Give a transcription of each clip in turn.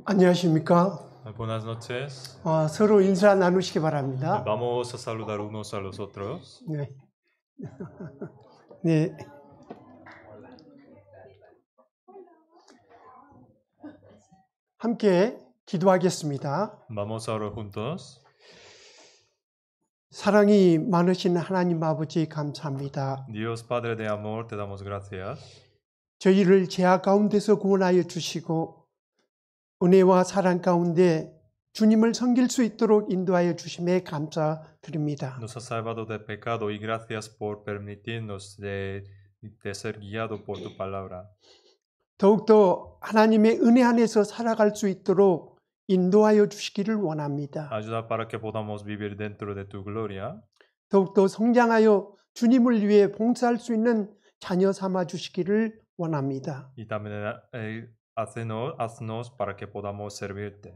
안녕하십니까? Buenas noches. 서로 인사 나누시기 바랍니다. Vamos a saludar unos a los otros. 네. 네. 함께 기도하겠습니다. Vamos a orar juntos. 사랑이 많으신 하나님 아버지 감사합니다. Dios Padre de amor, te damos gracias. 저희를 죄악 가운데서 구원하여 주시고 은혜와 사랑 가운데 주님을 섬길 수 있도록 인도하여 주심에 감사드립니다. Nos has salvado del pecado y gracias por permitirnos de ser guiado por tu palabra. 더욱더 하나님의 은혜 안에서 살아갈 수 있도록 인도하여 주시기를 원합니다. Ayuda para que podamos vivir dentro de tu gloria. 더욱더 성장하여 주님을 위해 봉사할 수 있는 자녀 삼아 주시기를 원합니다. Y también haznos para que podamos servirte.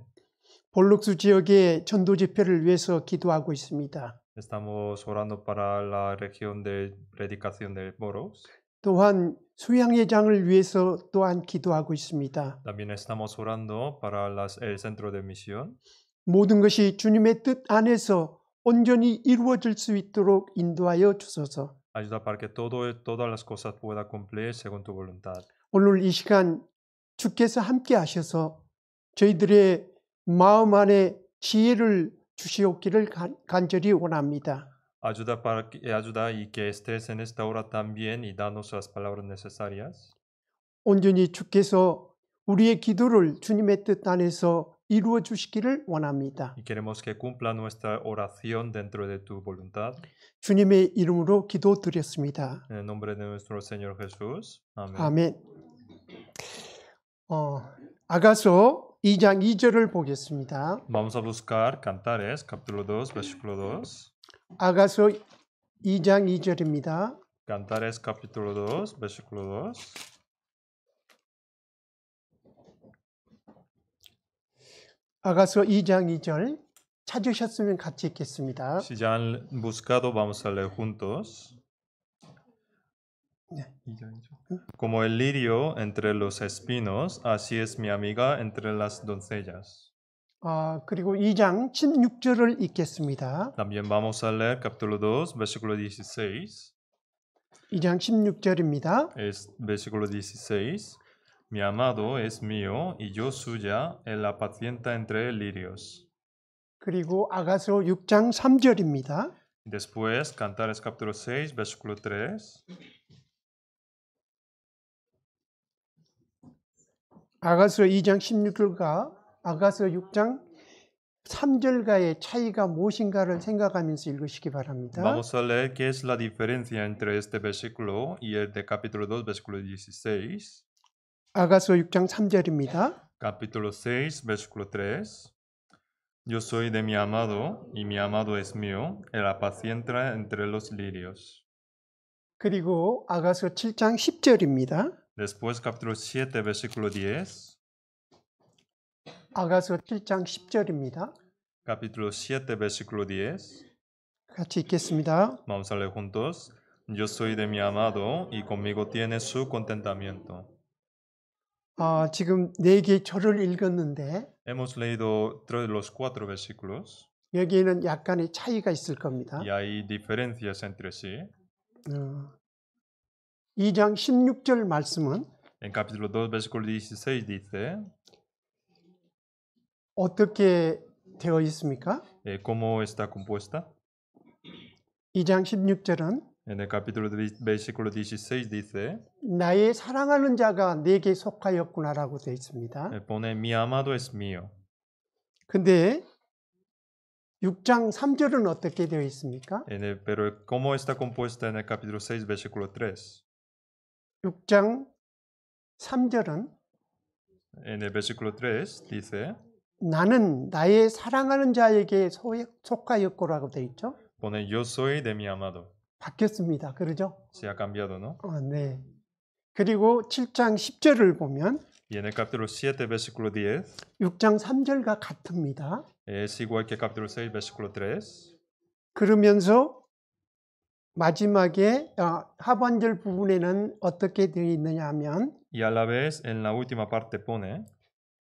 볼록수 지역의 전도 집회를 위해서 기도하고 있습니다. Estamos orando para la región de predicación de Boros. 또한 수양회장을 위해서 또한 기도하고 있습니다. También estamos orando para el centro de misión. 모든 것이 주님의 뜻 안에서 온전히 이루어질 수 있도록 인도하여 주소서. Ayuda para que todas las cosas puedan cumplir según tu voluntad. 오늘 이 시간 주께서 함께 하셔서 저희들의 마음 안에 지혜를 주시옵기를 간절히 원합니다. Ayuda y que estés en esta hora también y danos las palabras necesarias. 온전히 주께서 우리의 기도를 주님의 뜻 안에서 이루어 주시기를 원합니다. Y queremos que cumpla nuestra oración dentro de tu voluntad. 주님의 이름으로 기도드렸습니다. En el nombre de nuestro Señor Jesús. Amén. 아멘. 아가서 2장 2절을 보겠습니다. Vamos a buscar Cantares, capítulo 2, versículo 2. 아가서 2장 2절입니다. Cantares, capítulo 2, versículo 2. 아가서 2장 2절 찾으셨으면 같이 읽겠습니다. Si ya han buscado, vamos a leer juntos. Como el lirio entre los espinos, así es mi amiga entre las doncellas. 그리고 2장 16절을 읽겠습니다. También vamos a leer capítulo 2, versículo 16. 2장 16절입니다. Es versículo 16. Mi amado es mío y yo suya, él apacienta entre lirios. 그리고 아가서 6장 3절입니다. Después, Cantares capítulo 6, versículo 3. 아가서 2장 16절과 아가서 6장 3절과의 차이가 무엇인가를 생각하면서 읽으시기 바랍니다. Vamos a leer qué es la diferencia entre este versículo y el de capítulo 2, versículo 16. 아가서 6장 3절입니다. Capítulo 6, versículo 3. Yo soy de mi amado y mi amado es mío, él apacienta entre los lirios. 그리고 아가서 7장 10절입니다. Después, capítulo 7, versículo 10. 아가서 7장 10절입니다. Capítulo 7, versículo 10. 같이 읽겠습니다. Vamos a leer juntos. Yo soy de mi amado y conmigo tiene su contentamiento. 지금 4개의 절을 읽었는데 Hemos leído los 4 versículos 여기에는 약간의 차이가 있을 겁니다. y hay diferencias entre sí. 2장 16절 말씀은 En capítulo 2, versículo 16 dice, 어떻게 되어 있습니까? ¿cómo está compuesta? 2장 16절은 En el capítulo versículo 16 dice, 나의 사랑하는 자가 내게 속하였구나라고 되어 있습니다. pone, mi amado es mío. 근데 6장 3절은 어떻게 되어 있습니까? Pero ¿cómo está compuesta en el capítulo 6, versículo 3? 6장 3절은 En el versículo 3 dice, 나는 나의 사랑하는 자에게 속하였고라고 되어 있죠. pone, yo soy de mi amado. 바뀌었습니다. 그러죠? Se ha cambiado, ¿no? 네. 그리고 7장 10절을 보면 Y en el capítulo 7, versículo 10, 6장 3절과 같습니다. es igual que capítulo 6, versículo 3. 그러면서 마지막에 하반절 부분에는 어떻게 되어 있느냐 하면 Y a la vez en la última parte pone,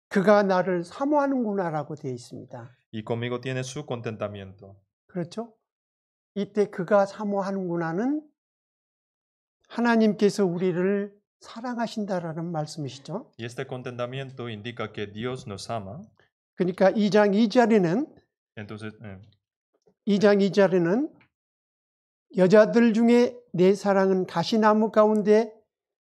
그가 나를 사모하는구나라고 되어 있습니다. y conmigo tiene su contentamiento. 그렇죠? 이때 그가 사모하는구나는 하나님께서 우리를 사랑하신다라는 말씀이시죠. Y este contentamiento indica que Dios nos ama. 그러니까 2장 2절에는 Entonces, 2장 2절에는 여자들 중에 내 사랑은 가시나무 가운데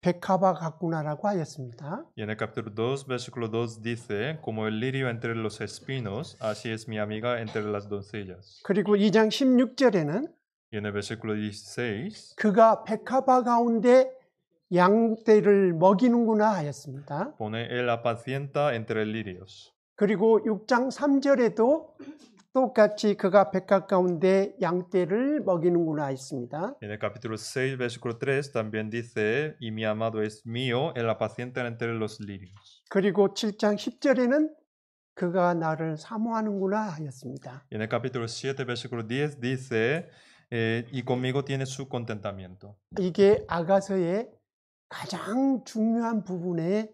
백합화 같구나라고 하였습니다. y en el capítulo 2, versículo 2 dice, como el lirio entre los espinos, así es mi amiga entre las doncellas. 그리고 2장 16절에는 Y en el versículo 16, 그가 백합화 가운데 양떼를 먹이는구나 하였습니다. pone, él apacienta entre lirios. 그리고 6장 3절에도 똑같이 그가 백합 가운데 양떼를 먹이는구나 했습니다. En el capítulo 6, versículo 3 también dice, y mi amado es mío, él apacienta entre los lirios. 그리고 7장 10절에는 그가 나를 사모하는구나 하였습니다. Y en el capítulo 7, versículo 10 dice, y conmigo tiene su contentamiento. 이게 아가서의 가장 중요한 부분의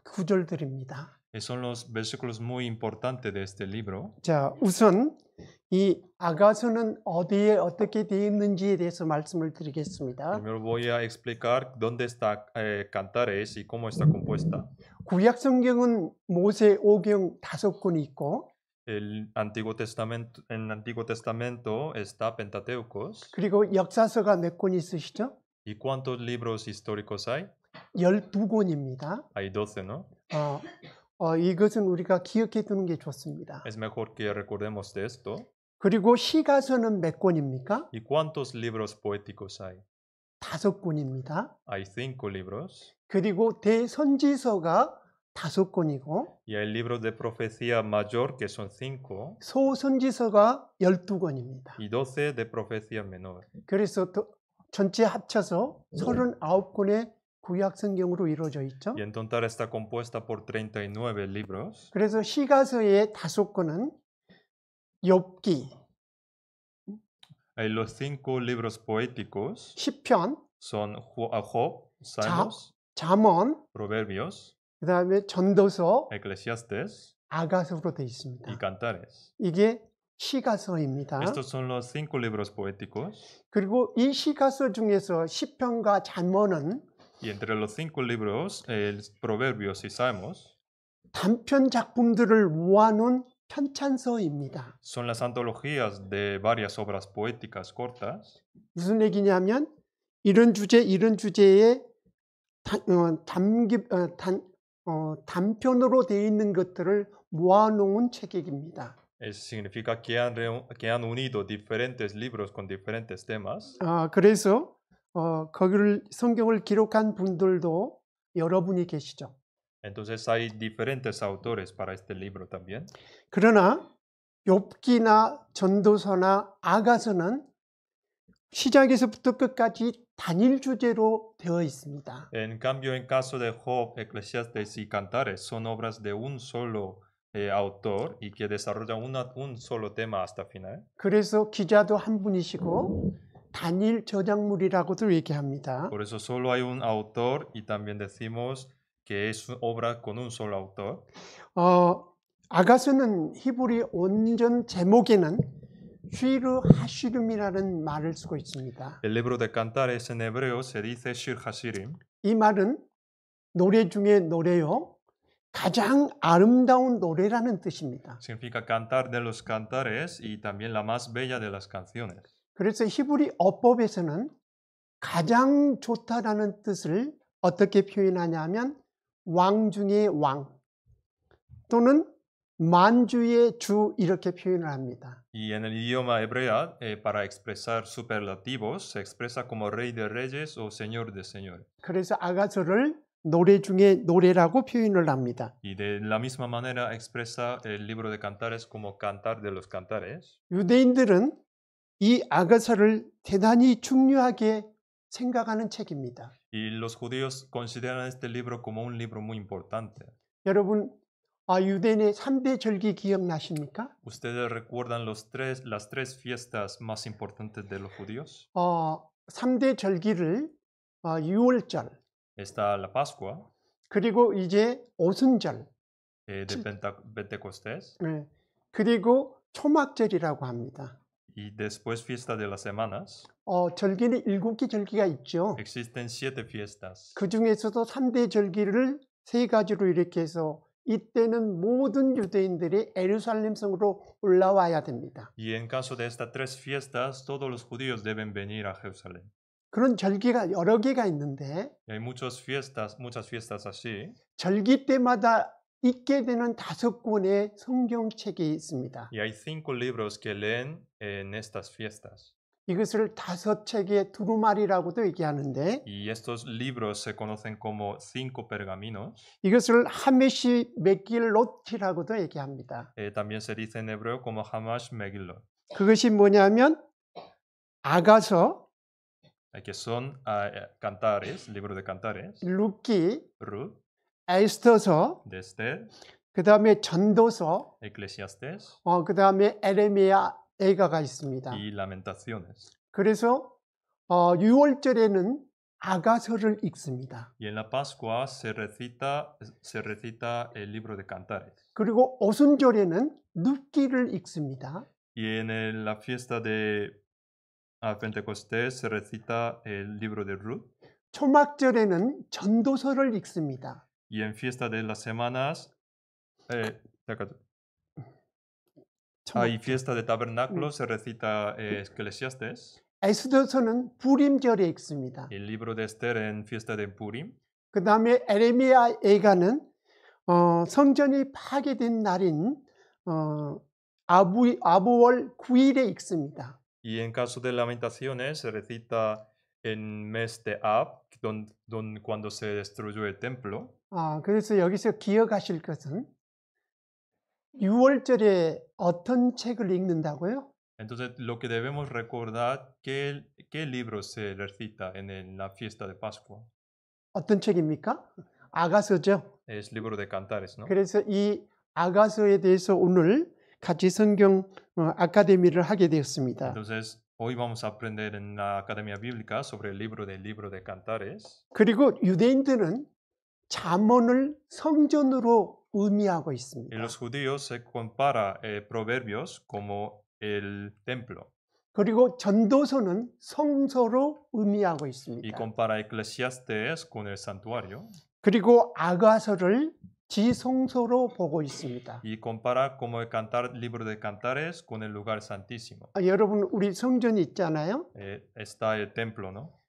구절들입니다. Son los versículos muy importantes de este libro. 자, 우선 이 아가서는 어디에 어떻게 되어 있는지에 대해서 말씀을 드리겠습니다. Primero voy a explicar dónde está Cantares y cómo está compuesta. 구약 성경은 모세 오경 5권이 있고 En el Antiguo Testamento está Pentateucos. 그리고 역사서가 몇 권 있으시죠? ¿Y cuántos libros históricos hay? 12권입니다. Hay 12, ¿no? 이것은 우리가 기억해 두는 게 좋습니다. Es mejor que recordemos de esto. 그리고 시가서는 몇 권입니까? ¿Y cuántos libros poéticos hay? 5권입니다. Hay 5 libros. 그리고 대선지서가 5권이고 Y hay libros de profecía mayor que son 5 소선지서가 12권입니다. y 12 de profecía menor. 그래서 전체 합쳐서 39권의 구약 성경으로 이루어져 있죠. Y en total está compuesta por 39 libros. 그래서 시가서의 5권은 욥기, Los 5 libros poéticos 시편, son Job, Salmos, 잠언, Proverbios, 그다음에 전도서, Eclesiastes 아가서로 되어 있습니다. y Cantares. 이게 시가서입니다. Estos son los 5 libros poéticos. 그리고 이 시가서 중에서 시편과 잠언은 Y entre los 5 libros, Proverbios y Salmos, 단편 작품들을 모아놓은 편찬서입니다. son las antologías de varias obras poéticas cortas. 무슨 얘기냐면 이런 주제에 단편으로 되어 있는 것들을 모아놓은 책입니다. Significa que han unido diferentes libros con diferentes temas. 그래서 거기를 성경을 기록한 분들도 여러분이 계시죠. Entonces hay diferentes autores para este libro también. 그러나 욥기나 전도서나 아가서는 시작에서부터 끝까지 단일 주제로 되어 있습니다. En cambio, en caso de Job, Eclesiastes y Cantares, son obras de un solo autor y que desarrollan un solo tema hasta final. 그래서 기자도 한 분이시고 단일 저작물이라고도 얘기합니다. Por eso solo hay un autor y también decimos que es obra con un solo autor. 아가서는 히브리 온전 제목에는 쉬르 하시름이라는 말을 쓰고 있습니다. El libro de Cantares en hebreo se dice Shir Hashirim. 이 말은 노래 중에 노래요. 가장 아름다운 노래라는 뜻입니다. Significa cantar de los cantares y también la más bella de las canciones. 그래서 히브리 어법에서는 가장 좋다라는 뜻을 어떻게 표현하냐면 왕 중의 왕 또는 만주의 주 이렇게 표현을 합니다. Y en el idioma hebrea, para expresar superlativos, se expresa como rey de reyes o señor de señores. 그래서 아가서를 노래 중에 노래라고 표현을 합니다. Y de la misma manera expresa el libro de Cantares como cantar de los cantares. 유대인들은 이 아가서를 대단히 중요하게 생각하는 책입니다. Y los judíos consideran este libro como un libro muy importante. 여러분, 유대인의 3대 절기 기억나십니까? ¿Ustedes recuerdan las tres fiestas más importantes de los judíos? 3대 절기를 6월절 Está la Pascua, 그리고 이제 오순절 de Pentecostés 네. 그리고 초막절이라고 합니다. y después fiesta de las semanas. 절기는 7개 절기가 있죠. Existen 7 fiestas. 그 중에서도 3대 절기를 3가지로 이렇게 해서 이때는 모든 유대인들이 예루살렘 성으로 올라와야 됩니다. Y en caso de estas 3 fiestas, todos los judíos deben venir a Jerusalén. 그런 절기가 여러 개가 있는데 Y hay muchas fiestas así. 절기 때마다 읽게 되는 5권의 성경책이 있습니다. Y hay 5 libros que leen en estas fiestas. 이것을 5책의 두루마리라고도 얘기하는데 Y estos libros se conocen como 5 pergaminos. 이것을 하메시 메길롯이라고도 얘기합니다. También se dice en hebreo como Hamash Megillot, 그것이 뭐냐면 아가서, que son cantares, libro de cantares, 룻기, Ruth, 에스더서, de Esther, 그 다음에 전도서, Eclesiastés 그 다음에 에레미야 애가가 있습니다. y Lamentaciones. 그래서 6월절에는 아가서를 읽습니다. Y en la Pascua se recita el libro de cantares. 그리고 오순절에는 룻기를 읽습니다. Y en la fiesta de Pentecostés se recita el libro de Ruth. 초막절에는 전도서를 읽습니다. Y en fiesta de las semanas, y fiesta de tabernáculos se recita Eclesiastés. 에스더서는 부림절에 읽습니다. El libro de Esther en fiesta de Purim. 그 다음에 에레미야 애가는 성전이 파괴된 날인 아부월 9일에 읽습니다. Y en caso de Lamentaciones se recita en mes de Ab, cuando se destruyó el templo. 그래서 여기서 기억하실 것은 6월절에 어떤 책을 읽는다고요? Entonces, lo que debemos recordar, ¿qué libro se recita en la fiesta de Pascua? 어떤 책입니까? 아가서죠. Es libro de Cantares, ¿no? 그래서 이 아가서에 대해서 오늘 같이 성경 아카데미를 하게 되었습니다. Entonces, hoy vamos a aprender en la Academia Bíblica sobre el libro de Cantares. 그리고 유대인들은 잠언을 성전으로 의미하고 En 있습니다. los judíos se compara Proverbios como el templo 그리고 전도서는 성소로 의미하고 y 있습니다. compara Eclesiastes con el santuario 그리고 아가서를 지성소로 보고 있습니다. y compara como el libro de Cantares con el lugar santísimo. 여러분 우리 성전이 있잖아요. Está el templo, ¿no?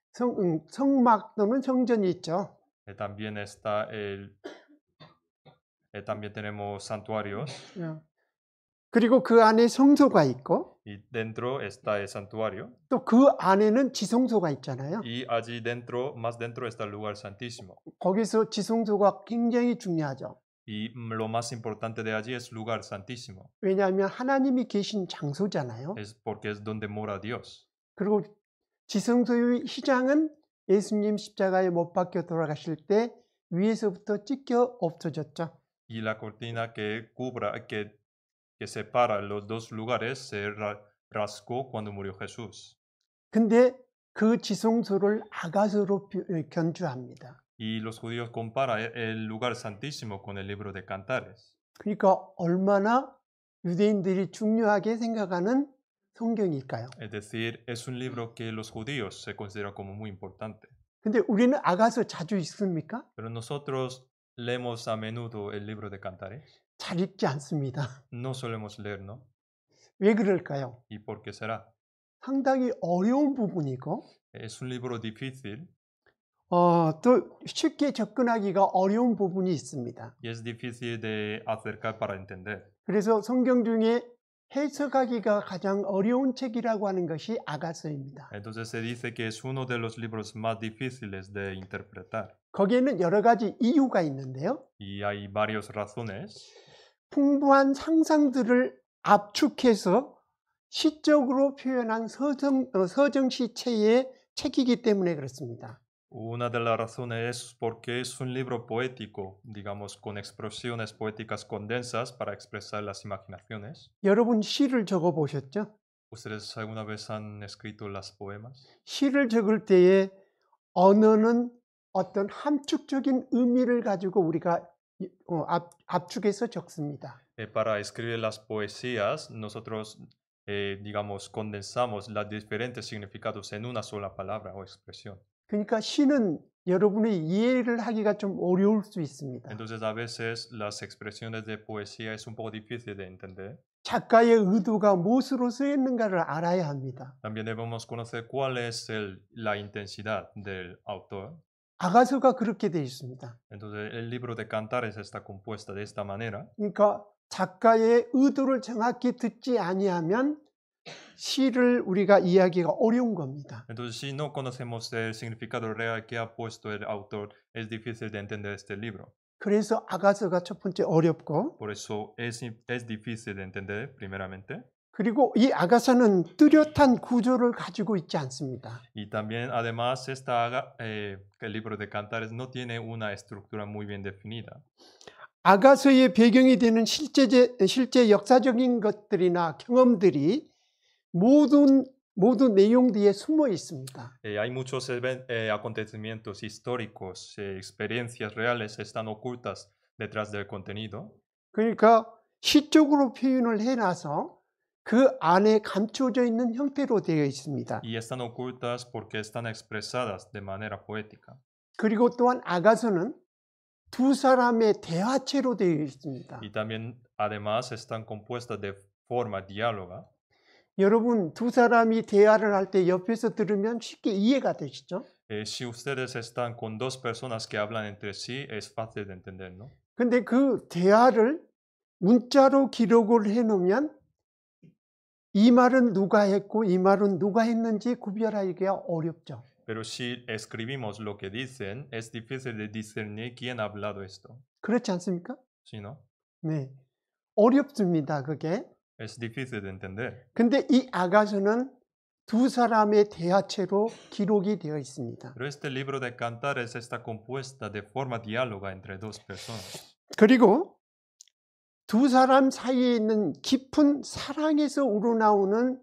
성막 또는 성전이 있죠. También está también tenemos santuarios 그리고 그 안에 성소가 있고 y dentro está el santuario 또 그 안에는 지성소가 있잖아요. y allí dentro, más dentro está el lugar santísimo. 거기서 지성소가 굉장히 중요하죠. Y lo más importante de allí es lugar santísimo. 왜냐하면 하나님이 계신 장소잖아요. Es porque es donde mora Dios. 그리고 지성소의 휘장은 예수님 십자가에 못 박혀 돌아가실 때 위에서부터 찢겨 없어졌죠. Y la cortina que separa los dos lugares se rasgó cuando murió Jesús. 근데 그 지성소를 아가서로 견주합니다. Y los judíos comparan el lugar santísimo con el libro de Cantares. 그러니까 얼마나 유대인들이 중요하게 생각하는 성경일까요? Es decir, es un libro que los judíos se consideran como muy importante. 근데 우리는 아가서 자주 읽습니까? Pero nosotros leemos a menudo el libro de Cantares. 잘 읽지 않습니다. No solemos leer, ¿no? 왜 그럴까요? ¿Y por qué será? 상당히 어려운 부분이고 Es un libro difícil 또 쉽게 접근하기가 어려운 부분이 있습니다. y es difícil de acercar para entender. 그래서 성경 중에 해석하기가 가장 어려운 책이라고 하는 것이 아가서입니다. Entonces se dice que es uno de los libros más difíciles de interpretar. 거기에는 여러 가지 이유가 있는데요. Y hay varias razones. 풍부한 상상들을 압축해서 시적으로 표현한 서정시체의 책이기 때문에 그렇습니다. Una de las razones es porque es un libro poético, digamos, con expresiones poéticas condensas para expresar las imaginaciones. 여러분 시를 적어 보셨죠? ¿Ustedes alguna vez han escrito las poemas? 시를 적을 때에 언어는 어떤 함축적인 의미를 가지고 우리가 압축해서 적습니다. Para escribir las poesías, nosotros, digamos, condensamos los diferentes significados en una sola palabra o expresión. 그러니까 시는 여러분이 이해를 하기가 좀 어려울 수 있습니다. Entonces, a veces las expresiones de poesía es un poco difícil de entender. 작가의 의도가 무엇으로 쓰였는가를 알아야 합니다. También debemos conocer cuál es la intensidad del autor. 아가서가 그렇게 되어 있습니다. Entonces, el libro de Cantares está compuesta de esta manera. 그러니까 작가의 의도를 정확히 듣지 아니하면 시를 우리가 이해하기가 어려운 겁니다. Entonces, si no conocemos el significado real que ha puesto el autor, es difícil de entender este libro. 그래서 아가서가 첫 번째 어렵고, Por eso es difícil de entender, primeramente. 그리고 이 아가서는 뚜렷한 구조를 가지고 있지 않습니다. Y también, además, el libro de Cantares no tiene una estructura muy bien definida. 아가서의 배경이 되는 실제 역사적인 것들이나 경험들이 모든 내용 뒤에 숨어 있습니다. Hay muchos acontecimientos históricos, experiencias reales están ocultas detrás del contenido. 그러니까 시적으로 표현을 해놔서 그 안에 감춰져 있는 형태로 되어 있습니다. Y están ocultas porque están expresadas de manera poética. 그리고 또한 아가서는 두 사람의 대화체로 되어 있습니다. Y también, además, están compuestas de forma diáloga. 여러분 두 사람이 대화를 할 때 옆에서 들으면 쉽게 이해가 되시죠? Si ustedes están con dos personas que hablan entre sí, es fácil de entender, ¿no? 근데 그 대화를 문자로 기록을 해놓으면 이 말은 누가 했고 이 말은 누가 했는지 구별하기가 어렵죠. Pero si escribimos lo que dicen, es difícil de discernir quién ha hablado esto. 그렇지 않습니까? ¿Sí, no? 네, 어렵습니다. 그게. Es difícil de entender. 근데 이 아가서는 두 사람의 대화체로 기록이 되어 있습니다. Pero este libro de Cantares está compuesta de forma diáloga entre dos personas. 그리고 두 사람 사이에 있는 깊은 사랑에서 우러나오는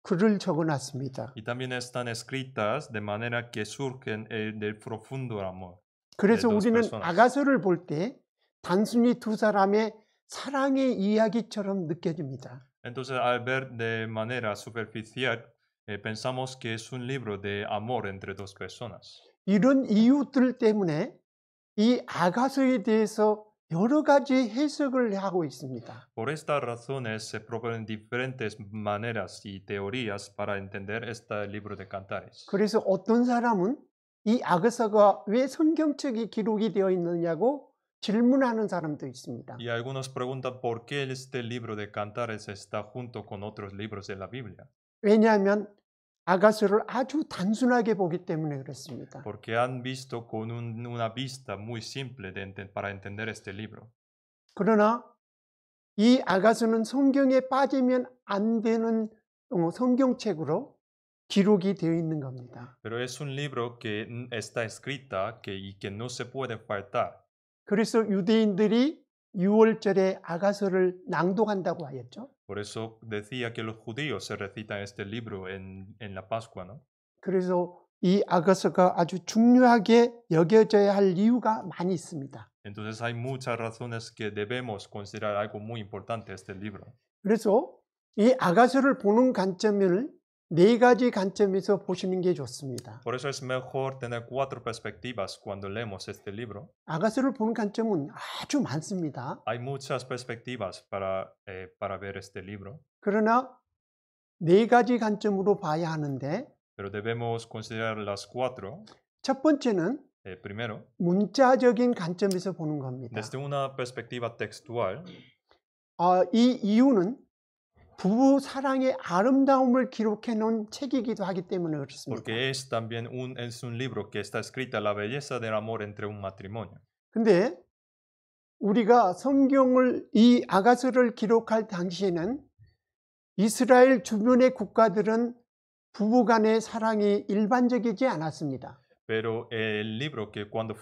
글을 적어놨습니다. Y también están escritas de manera que surgen del profundo amor. 그래서 dos 우리는 personas. 아가서를 볼 때 단순히 두 사람의 사랑의 이야기처럼 느껴집니다. Entonces, al ver de manera superficial, pensamos que es un libro de amor entre dos personas. 이런 이유들 때문에 이 아가서에 대해서 여러 가지 해석을 하고 있습니다. Por estas razones se proponen diferentes maneras y teorías para entender este libro de Cantares. 그래서 어떤 사람은 이 아가서가 왜 성경책이 기록이 되어 있느냐고 질문하는 사람도 있습니다. Y algunos preguntan por qué este libro de Cantares está junto con otros libros de la Biblia. 왜냐하면 아가서를 아주 단순하게 보기 때문에 그렇습니다. Porque han visto con una vista muy simple para entender este libro. 그러나 이 아가서는 성경에 빠지면 안 되는 성경책으로 기록이 되어 있는 겁니다. Pero es un libro que está escrita y que no se puede faltar. 그래서 유대인들이 6월절에 아가서를 낭독한다고 하였죠. Por eso decía que los judíos se recitan este libro en la Pascua, ¿no? 그래서 이 아가서가 아주 중요하게 여겨져야 할 이유가 많이 있습니다. Entonces hay muchas razones que debemos considerar algo muy importante este libro. 그래서 이 아가서를 보는 관점을 네 가지 관점에서 보시는 게 좋습니다. Por eso es mejor tener 4 perspectivas cuando leemos este libro. 아가서를 보는 관점은 아주 많습니다. Hay muchas perspectivas para ver este libro. 그러나 네 가지 관점으로 봐야 하는데 Pero debemos considerar las 4. 첫 번째는 Primero, 문자적인 관점에서 보는 겁니다. desde una perspectiva textual. 이 이유는 부부 사랑의 아름다움을 기록해 놓은 책이기도 하기 때문에 그렇습니다. Porque es también es un libro que está escrita la belleza del amor entre un matrimonio. 근데 우리가 성경을 이 아가서를 기록할 당시에는 이스라엘 주변의 국가들은 부부간의 사랑이 일반적이지 않았습니다. Pero el libro que cuando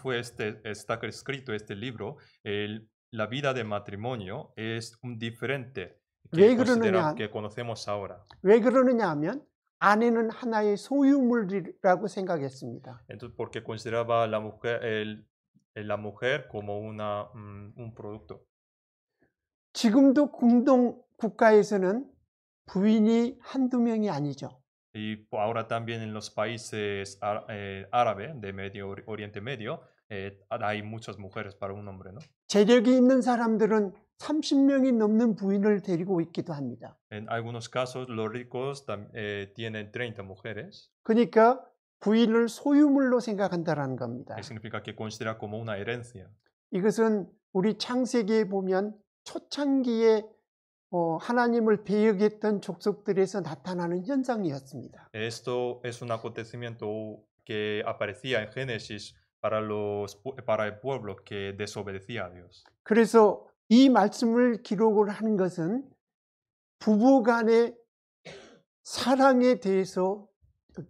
está escrito este libro, la vida de matrimonio es diferente que conocemos ahora. 왜 그러느냐 하면 아내는 하나의 소유물이라고 생각했습니다. Entonces, porque consideraba la mujer la mujer como un producto. 지금도 중동 국가에서는 부인이 한두 명이 아니죠. Y ahora también en los países árabes de Oriente Medio hay muchas mujeres para un hombre, ¿no? 재력이 있는 사람들은 30명이 넘는 부인을 데리고 있기도 합니다. En algunos casos los ricos tienen 30 mujeres. 그러니까 부인을 소유물로 생각한다라는 겁니다. Que significa que considera como una herencia. 이것은 우리 창세기에 보면 초창기에 하나님을 배역했던 족속들에서 나타나는 현상이었습니다. Esto es un acontecimiento que aparecía en Génesis para el pueblo que desobedecía a Dios. 그래서 이 말씀을 기록을 하는 것은 부부 간의 사랑에 대해서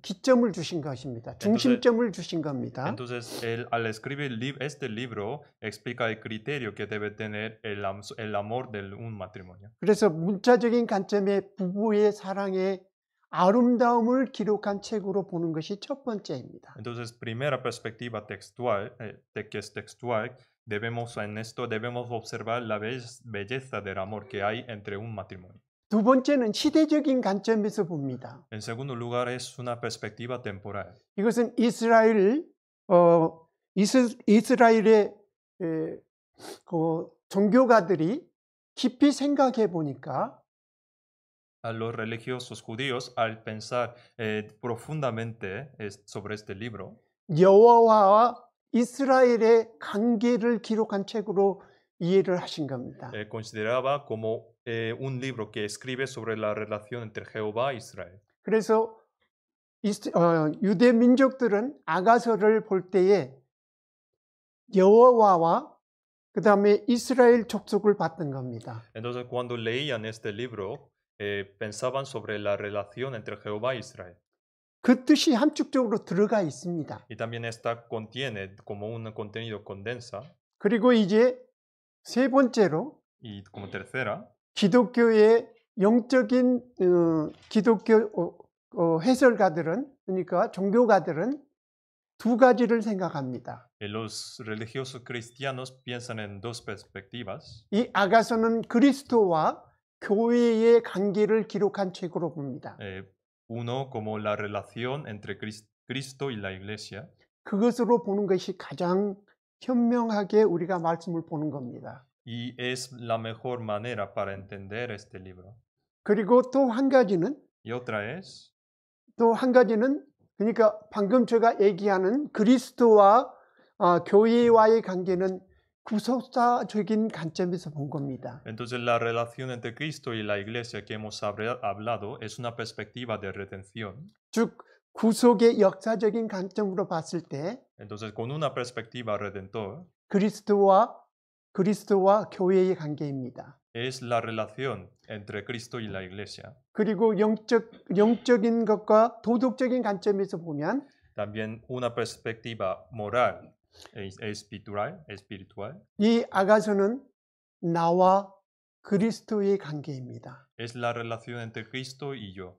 기점을 주신 것입니다. 중심점을 주신 겁니다. Entonces, él, al escribir este libro, explica el criterio que debe tener el amor de un matrimonio. 그래서 문자적인 관점의 부부의 사랑의 아름다움을 기록한 책으로 보는 것이 첫 번째입니다. Entonces, primera perspectiva textual, que es textual, en esto debemos observar la belleza del amor que hay entre un matrimonio. 두 번째는 시대적인 관점에서 봅니다. En segundo lugar, es una perspectiva temporal. 이것은 이스라엘의 종교가들이 깊이 생각해 보니까 A los religiosos judíos, al pensar profundamente sobre este libro, 여호와와 이스라엘의 관계를 기록한 책으로 이해를 하신 겁니다. consideraba como un libro que escribe sobre la relación entre Jehová y Israel. 그래서 유대 민족들은 아가서를 볼 때에 여호와와 그 다음에 이스라엘 족속을 봤던 겁니다. Entonces, cuando leían este libro, pensaban sobre la relación entre Jehová y Israel. 그 뜻이 함축적으로 들어가 있습니다. Y también contiene como un contenido condensa. 그리고 이제 세 번째로 Y como tercera, 기독교의 영적인 기독교 해설가들은 그러니까 종교가들은 두 가지를 생각합니다. los religiosos cristianos piensan en dos perspectivas. 이 아가서는 그리스도와 교회의 관계를 기록한 책으로 봅니다. Uno como la relación entre Cristo y la Iglesia. 그것으로 보는 것이 가장 현명하게 우리가 말씀을 보는 겁니다. Y es la mejor manera para entender este libro. 그리고 또 한 가지는 Y otra es 그러니까 방금 제가 얘기하는 그리스도와 교회와의 관계는 구속사적인 관점에서 본 겁니다. Entonces la relación entre Cristo y la Iglesia que hemos hablado es una perspectiva de redención. 즉 구속의 역사적인 관점으로 봤을 때 Entonces con una perspectiva redentor 그리스도와 교회의 관계입니다. Es la relación entre Cristo y la Iglesia. 그리고 영적인 것과 도덕적인 관점에서 보면 También una perspectiva moral espiritual. 이 아가서는 나와 그리스도의 관계입니다. Es la relación entre Cristo y yo.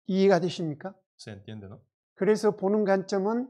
이해가 되십니까? ¿Se entiende, no? 그래서 보는 관점은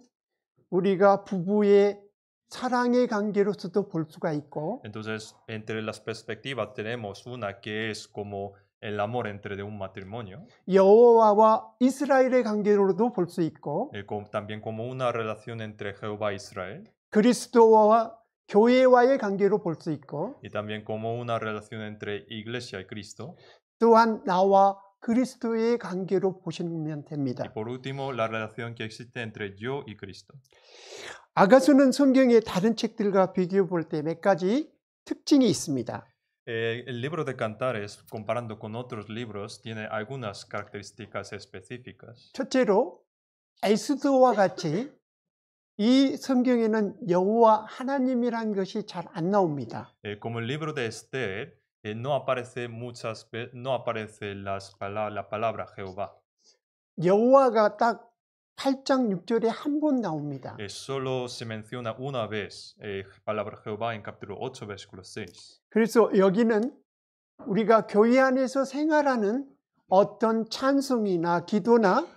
우리가 부부의 사랑의 관계로서도 볼 수가 있고 Entonces, entre las perspectivas tenemos una que es como el amor entre de un matrimonio. 여호와와 이스라엘의 관계로도 볼 수 있고 También como una relación entre Jehová y Israel. 그리스도와 교회와의 관계로 볼 수 있고 Y también como una relación entre Iglesia y Cristo. 또한 나와 그리스도의 관계로 보시면 됩니다. Y por último, la relación que existe entre yo y Cristo. 아가서는 성경의 다른 책들과 비교해 볼 때 몇 가지 특징이 있습니다. El libro de Cantares, comparando con otros libros, tiene algunas características específicas. 첫째로 에스더와 같이 이 성경에는 여호와 하나님이라는 것이 잘 안 나옵니다. Como el libro de Esther, no aparece la palabra Jehová. 여호와가 딱 8장 6절에 한 번 나옵니다. Solo se menciona una vez palabra Jehová en capítulo 8, versículo 6. 그래서 여기는 우리가 교회 안에서 생활하는 어떤 찬송이나 기도나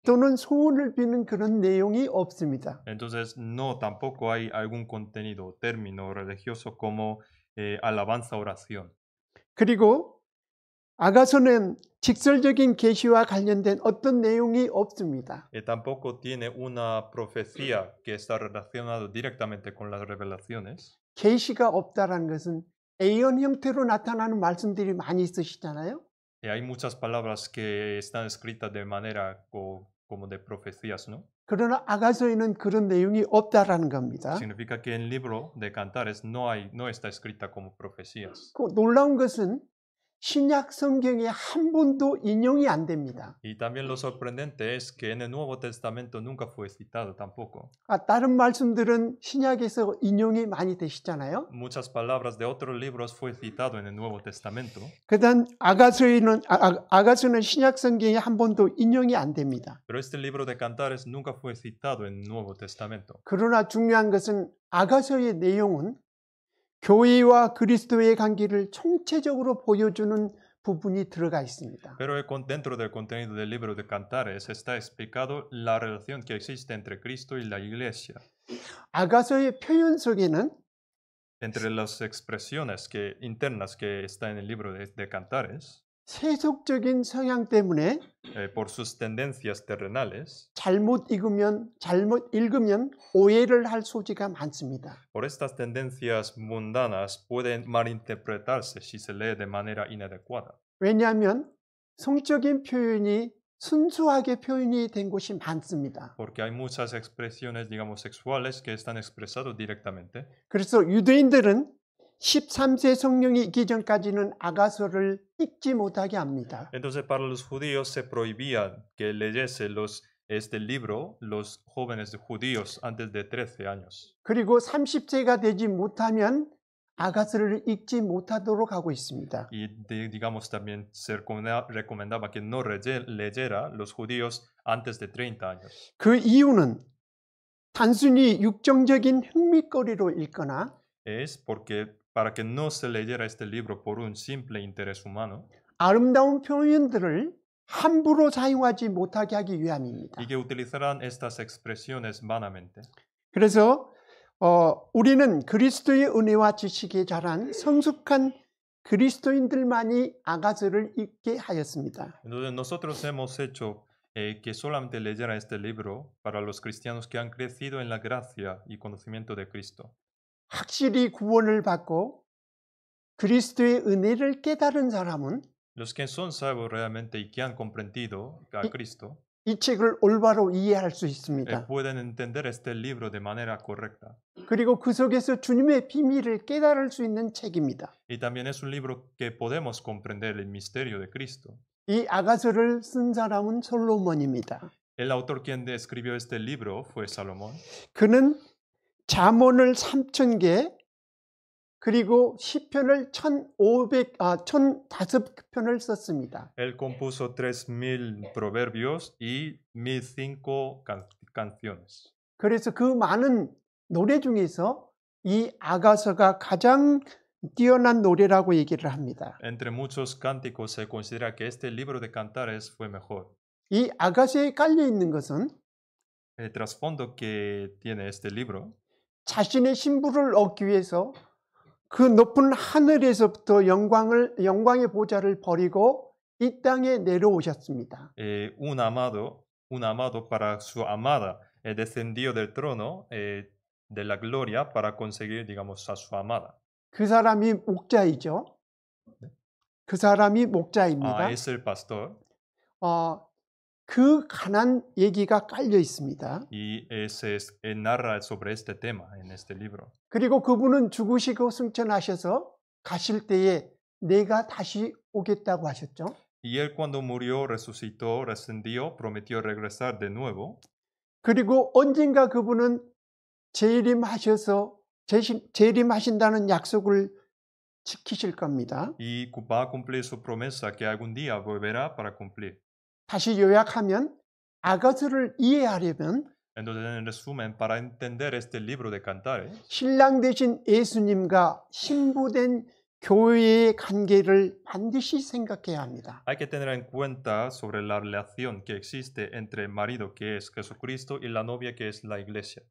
또는 소원을 비는 그런 내용이 없습니다. Entonces, no, tampoco hay algún contenido o término religioso como alabanza, oración. 그리고 아가서는 직설적인 계시와 관련된 어떤 내용이 없습니다. Tampoco tiene una profecía que está relacionado directamente con las revelaciones. 계시가 없다라는 것은 예언 형태로 나타나는 말씀들이 많이 있으시잖아요. Hay muchas palabras que están escritas de manera como de profecías, ¿no? 그러나 아가서에는 그런 내용이 없다라는 겁니다. Significa que en el libro de Cantares no está escrita como profecías. 그 놀라운 것은 신약 성경에 한 번도 인용이 안 됩니다. Y también lo sorprendente es que en el Nuevo Testamento nunca fue citado tampoco. 다른 말씀들은 신약에서 인용이 많이 되시잖아요. Muchas palabras de otros libros fue citado en el Nuevo Testamento. 그다음 아가서는 신약 성경에 한 번도 인용이 안 됩니다. Pero este libro de Cantares nunca fue citado en el Nuevo Testamento. 그러나 중요한 것은 아가서의 내용은 교회와 그리스도의 관계를 총체적으로 보여주는 부분이 들어가 있습니다. Pero dentro del contenido del libro de Cantares está explicado la relación que existe entre Cristo y la Iglesia. 아가서의 표현 속에는 Entre las expresiones internas que está en el libro de Cantares, 세속적인 성향 때문에 por sus tendencias terrenales, 잘못 읽으면 오해를 할 소지가 많습니다. por estas tendencias mundanas pueden malinterpretarse si se lee de manera inadecuada. 왜냐하면 성적인 표현이 순수하게 표현이 된 곳이 많습니다. Porque hay muchas expresiones, digamos, sexuales que están expresados directamente. 그래서 유대인들은 13세 성령이 있기 전까지는 아가서를 읽지 못하게 합니다. Entonces, para los judíos se prohibía que leyese este libro los jóvenes judíos antes de 13 años. 그리고 30세가 되지 못하면 아가서를 읽지 못하도록 하고 있습니다. Y digamos también se recomendaba que no leyera los judíos antes de 30 años. 그 이유는 단순히 육정적인 흥미거리로 읽거나 Es porque para que no se leyera este libro por un simple interés humano 아름다운 표현들을 함부로 사용하지 못하게 하기 위함입니다. y que utilizaran estas expresiones vanamente. 그래서 우리는 그리스도의 은혜와 지식에 자란 성숙한 그리스도인들만이 아가서를 읽게 하였습니다. Entonces nosotros hemos hecho que solamente leyera este libro para los cristianos que han crecido en la gracia y conocimiento de Cristo. 확실히 구원을 받고 그리스도의 은혜를 깨달은 사람은 Los que son salvos realmente y que han comprendido a Cristo 이 책을 올바로 이해할 수 있습니다. pueden entender este libro de manera correcta. 그리고 그 속에서 주님의 비밀을 깨달을 수 있는 책입니다. Y también es un libro que podemos comprender el misterio de Cristo. 이 아가서를 쓴 사람은 솔로몬입니다. El autor quien escribió este libro fue Salomón. 그는 잠언을 3,000개 그리고 시편을 1,005편을 썼습니다. Él compuso 3,000 proverbios y 1,005 canciones. 그래서 그 많은 노래 중에서 이 아가서가 가장 뛰어난 노래라고 얘기를 합니다. Entre muchos cánticos se considera que este libro de Cantares fue mejor. 이 아가서에 깔려 있는 것은 El trasfondo que tiene este libro 자신의 신부를 얻기 위해서 그 높은 하늘에서부터 영광의 보좌를 버리고 이 땅에 내려오셨습니다. un amado para su amada descendió del trono de la gloria para conseguir, digamos, a su amada. 그 사람이 목자이죠. 그 사람이 목자입니다. Es el pastor. 그 가난 얘기가 깔려 있습니다. Y narra sobre este tema en este libro. 그리고 그분은 죽으시고 승천하셔서 가실 때에 내가 다시 오겠다고 하셨죠. Y él cuando murió, resucitó, descendió, prometió regresar de nuevo. 그리고 언젠가 그분은 재림하신다는 약속을 지키실 겁니다. Y va a cumplir su promesa que algún día volverá para cumplir. 다시 요약하면 아가서를 이해하려면 Entonces, en resumen, para entender este libro de Cantares, 신랑 되신 예수님과 신부된 교회의 관계를 반드시 생각해야 합니다. Hay que tener en cuenta sobre la relación que existe entre el marido que es Jesucristo y la novia que es la iglesia.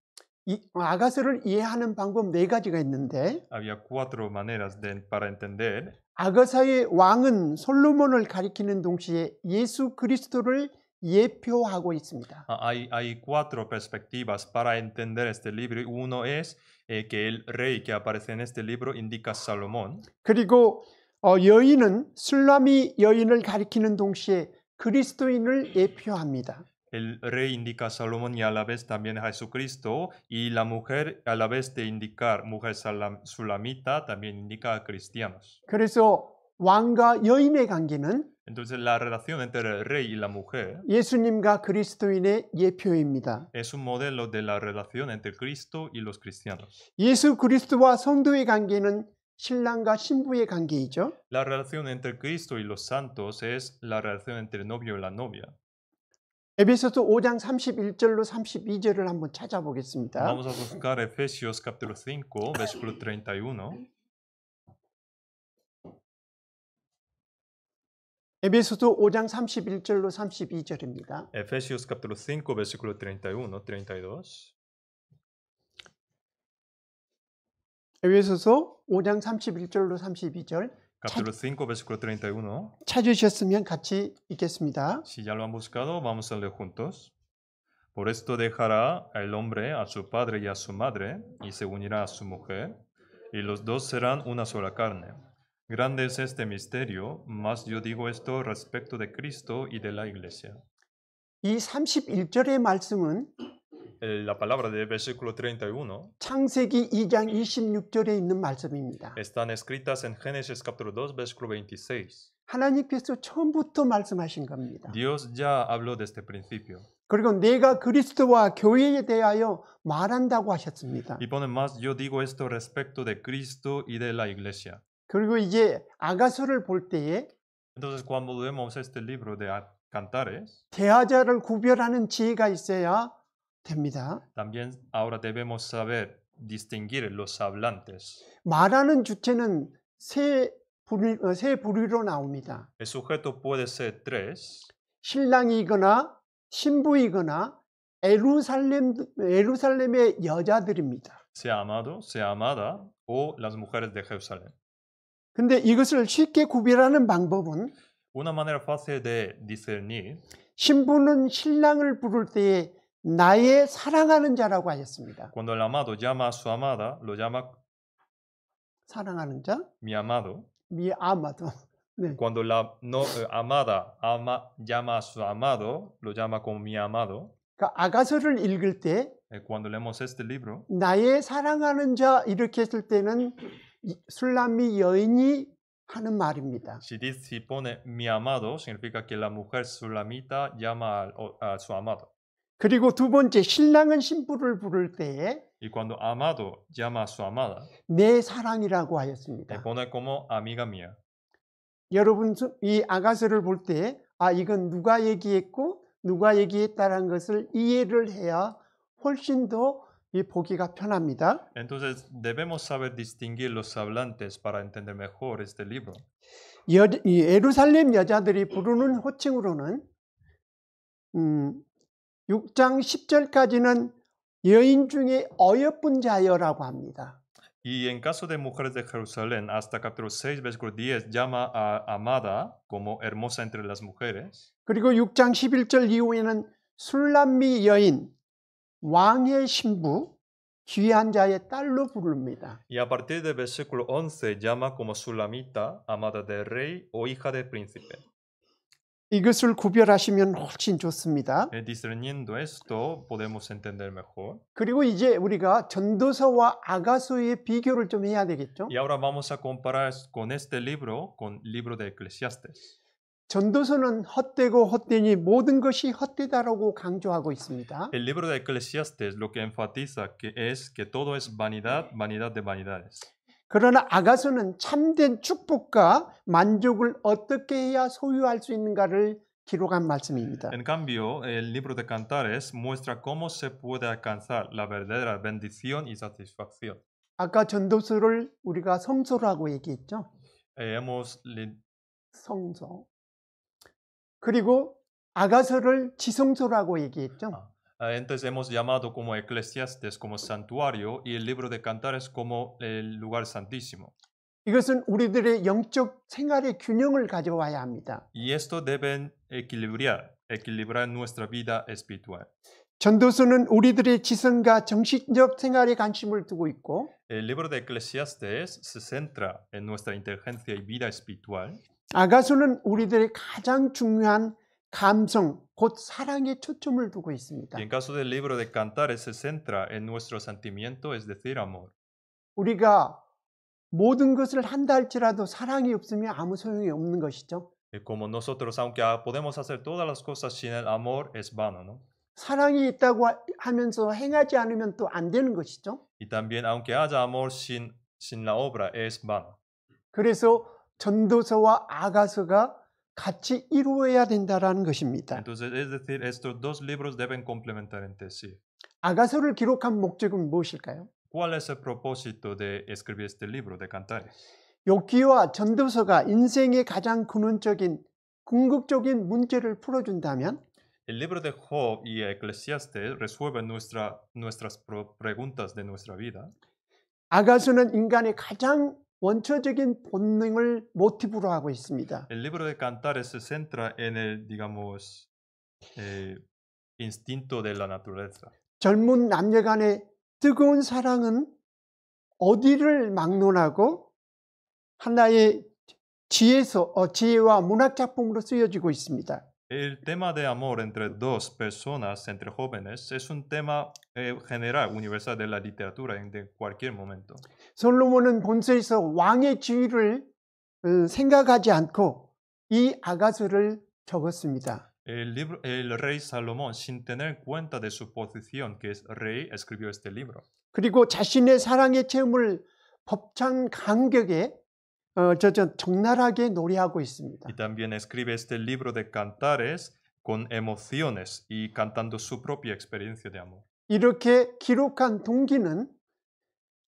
이 아가서를 이해하는 방법 네 가지가 있는데 Había cuatro maneras para entender. 아가서의 왕은 솔로몬을 가리키는 동시에 예수 그리스도를 예표하고 있습니다. Hay cuatro perspectivas para entender este libro. Uno es que el rey que aparece en este libro indica a Salomón. 그리고 여인은 술라미 여인을 가리키는 동시에 그리스도인을 예표합니다. El rey indica a Salomón y a la vez también a Jesucristo, y la mujer, a la vez de indicar mujer sulamita, también indica a cristianos. 그래서 왕과 여인의 관계는 Entonces la relación entre el rey y la mujer 예수님과 그리스도인의 예표입니다. es un modelo de la relación entre Cristo y los cristianos. 예수 그리스도와 성도의 관계는 신랑과 신부의 관계이죠. La relación entre Cristo y los santos es la relación entre el novio y la novia. 에베소서 5장 31절로 32절을 한번 찾아보겠습니다. Vamos a buscar Efesios capítulo 5, versículo 31. 에베소서 5장 31절로 32절입니다. Efesios capítulo 5, versículo 31, 32. 에베소서 5장 31절로 32절 Capítulo 5, versículo 31. 찾으셨으면 같이 읽겠습니다. Si ya lo han buscado, vamos a leer juntos. Por esto dejará el hombre a su padre y a su madre, y se unirá a su mujer, y los dos serán una sola carne. Grande es este misterio, mas yo digo esto respecto de Cristo y de la iglesia. 이 31절의 말씀은 La palabra del versículo 31 창세기 2장 26절에 있는 말씀입니다. están escritas en Génesis capítulo 2, versículo 26. 하나님께서 처음부터 말씀하신 겁니다. Dios ya habló desde el principio. 그리고 내가 그리스도와 교회에 대하여 말한다고 하셨습니다. Y pone más, yo digo esto respecto de Cristo y de la iglesia. 그리고 이제 아가서를 볼 때에 Entonces, cuando vemos este libro de Cantares, 대하자를 구별하는 지혜가 있어야 됩니다. también ahora debemos saber distinguir los hablantes. 말하는 주체는 세 부류로 나옵니다. El sujeto puede ser tres, 신랑이거나 신부이거나 예루살렘의 여자들입니다. sea amado, sea amada, o las mujeres de Jerusalén. 근데 이것을 쉽게 구별하는 방법은 Una manera fácil de discernir, 신부는 신랑을 부를 때에 나의 사랑하는 자라고 하였습니다. cuando el amado llama a su amada, lo llama 사랑하는 자, mi amado. 아마도. 네. Cuando la amada llama a su amado, lo llama como mi amado. 그러니까 아가서를 읽을 때 Cuando leemos este libro, 나의 사랑하는 자 이렇게 했을 때는 술람미 여인이 하는 말입니다. si pone mi amado, significa que la mujer sulamita llama a su amado. 그리고 두 번째 신랑은 신부를 부를 때에 Y cuando amado llama a su amada, 내 사랑이라고 le 하였습니다. pone como amiga mía. 여러분 이 아가서를 볼 때 이건 누가 얘기했고 누가 얘기했다라는 것을 이해를 해야 훨씬 더 보기가 편합니다. Entonces debemos saber distinguir los hablantes para entender mejor este libro. 예루살렘 여자들이 부르는 호칭으로는 6장 10절까지는 여인 중에 어여쁜 자여라고 합니다. Y en caso de mujeres de Jerusalén, hasta capítulo 6, versículo 10, llama a amada como hermosa entre las mujeres. 그리고 6장 11절 이후에는 술람미 여인, 왕의 신부, 귀한 자의 딸로 부릅니다. Y a partir del versículo 11, llama como sulamita, amada del rey o hija del príncipe. 이것을 구별하시면 훨씬 좋습니다. Discerniendo esto, podemos entender mejor. 그리고 이제 우리가 전도서와 아가서의 비교를 좀 해야 되겠죠? Y ahora vamos a comparar con este libro, con el libro de Eclesiastes. 전도서는 헛되고 헛되니 모든 것이 헛되다라고 강조하고 있습니다. El libro de Eclesiastes lo que enfatiza es que todo es vanidad, vanidad de vanidades. 그러나 아가서는 참된 축복과 만족을 어떻게 해야 소유할 수 있는가를 기록한 말씀입니다. En cambio, el libro de Cantares muestra cómo se puede alcanzar la verdadera bendición y satisfacción. 아까 전도서를 우리가 성소라고 얘기했죠. hemos 성소. 그리고 아가서를 지성소라고 얘기했죠. antes hemos llamado como Eclesiastes como santuario y el libro de Cantares como el lugar santísimo. 이것은 우리들의 영적 생활의 균형을 가져와야 합니다. Y esto deben equilibrar nuestra vida espiritual. 전도서는 우리들의 지성과 정신적 생활에 관심을 두고 있고 El libro de Eclesiastes se centra en nuestra inteligencia y vida espiritual. 아가서는 우리들의 가장 중요한 감성, 곧 사랑에 초점을 두고 있습니다. Y en caso del libro de Cantares se centra en nuestro sentimiento, es decir, amor. 우리가 모든 것을 한다 할지라도 사랑이 없으면 아무 소용이 없는 것이죠. Como nosotros, aunque podemos hacer todas las cosas sin el amor, es vano, ¿no? 사랑이 있다고 하면서 행하지 않으면 또 안 되는 것이죠. Y también, aunque haya amor sin la obra, es vano. 그래서 전도서와 아가서가 같이 이루어야 된다라는 것입니다. Entonces, es decir, estos dos libros deben complementar entre sí. 아가서를 기록한 목적은 무엇일까요? ¿Cuál es el propósito de escribir este libro de Cantares? 욥기와 전도서가 인생의 가장 근원적인 궁극적인 문제를 풀어준다면 El libro de Job y Eclesiastes resuelven nuestras preguntas de nuestra vida. 아가서는 인간의 가장 원초적인 본능을 모티브로 하고 있습니다. El libro de Cantares se centra en el, digamos, instinto de la naturaleza. 젊은 남녀 간의 뜨거운 사랑은 어디를 막론하고 하나의 지혜와 문학 작품으로 쓰여지고 있습니다. El tema de amor entre dos personas, entre jóvenes, es un tema general, universal de la literatura en de cualquier momento. 솔로몬은 본서에서 왕의 지위를 생각하지 않고 이 아가서를 적었습니다. El rey Salomón, sin tener cuenta de su posición, que es rey, escribió este libro. 그리고 자신의 사랑의 체험을 벅찬 감격에 적나라하게 노래하고 있습니다. Y también escribe este libro de Cantares con emociones y cantando su propia experiencia de amor. 이렇게 기록한 동기는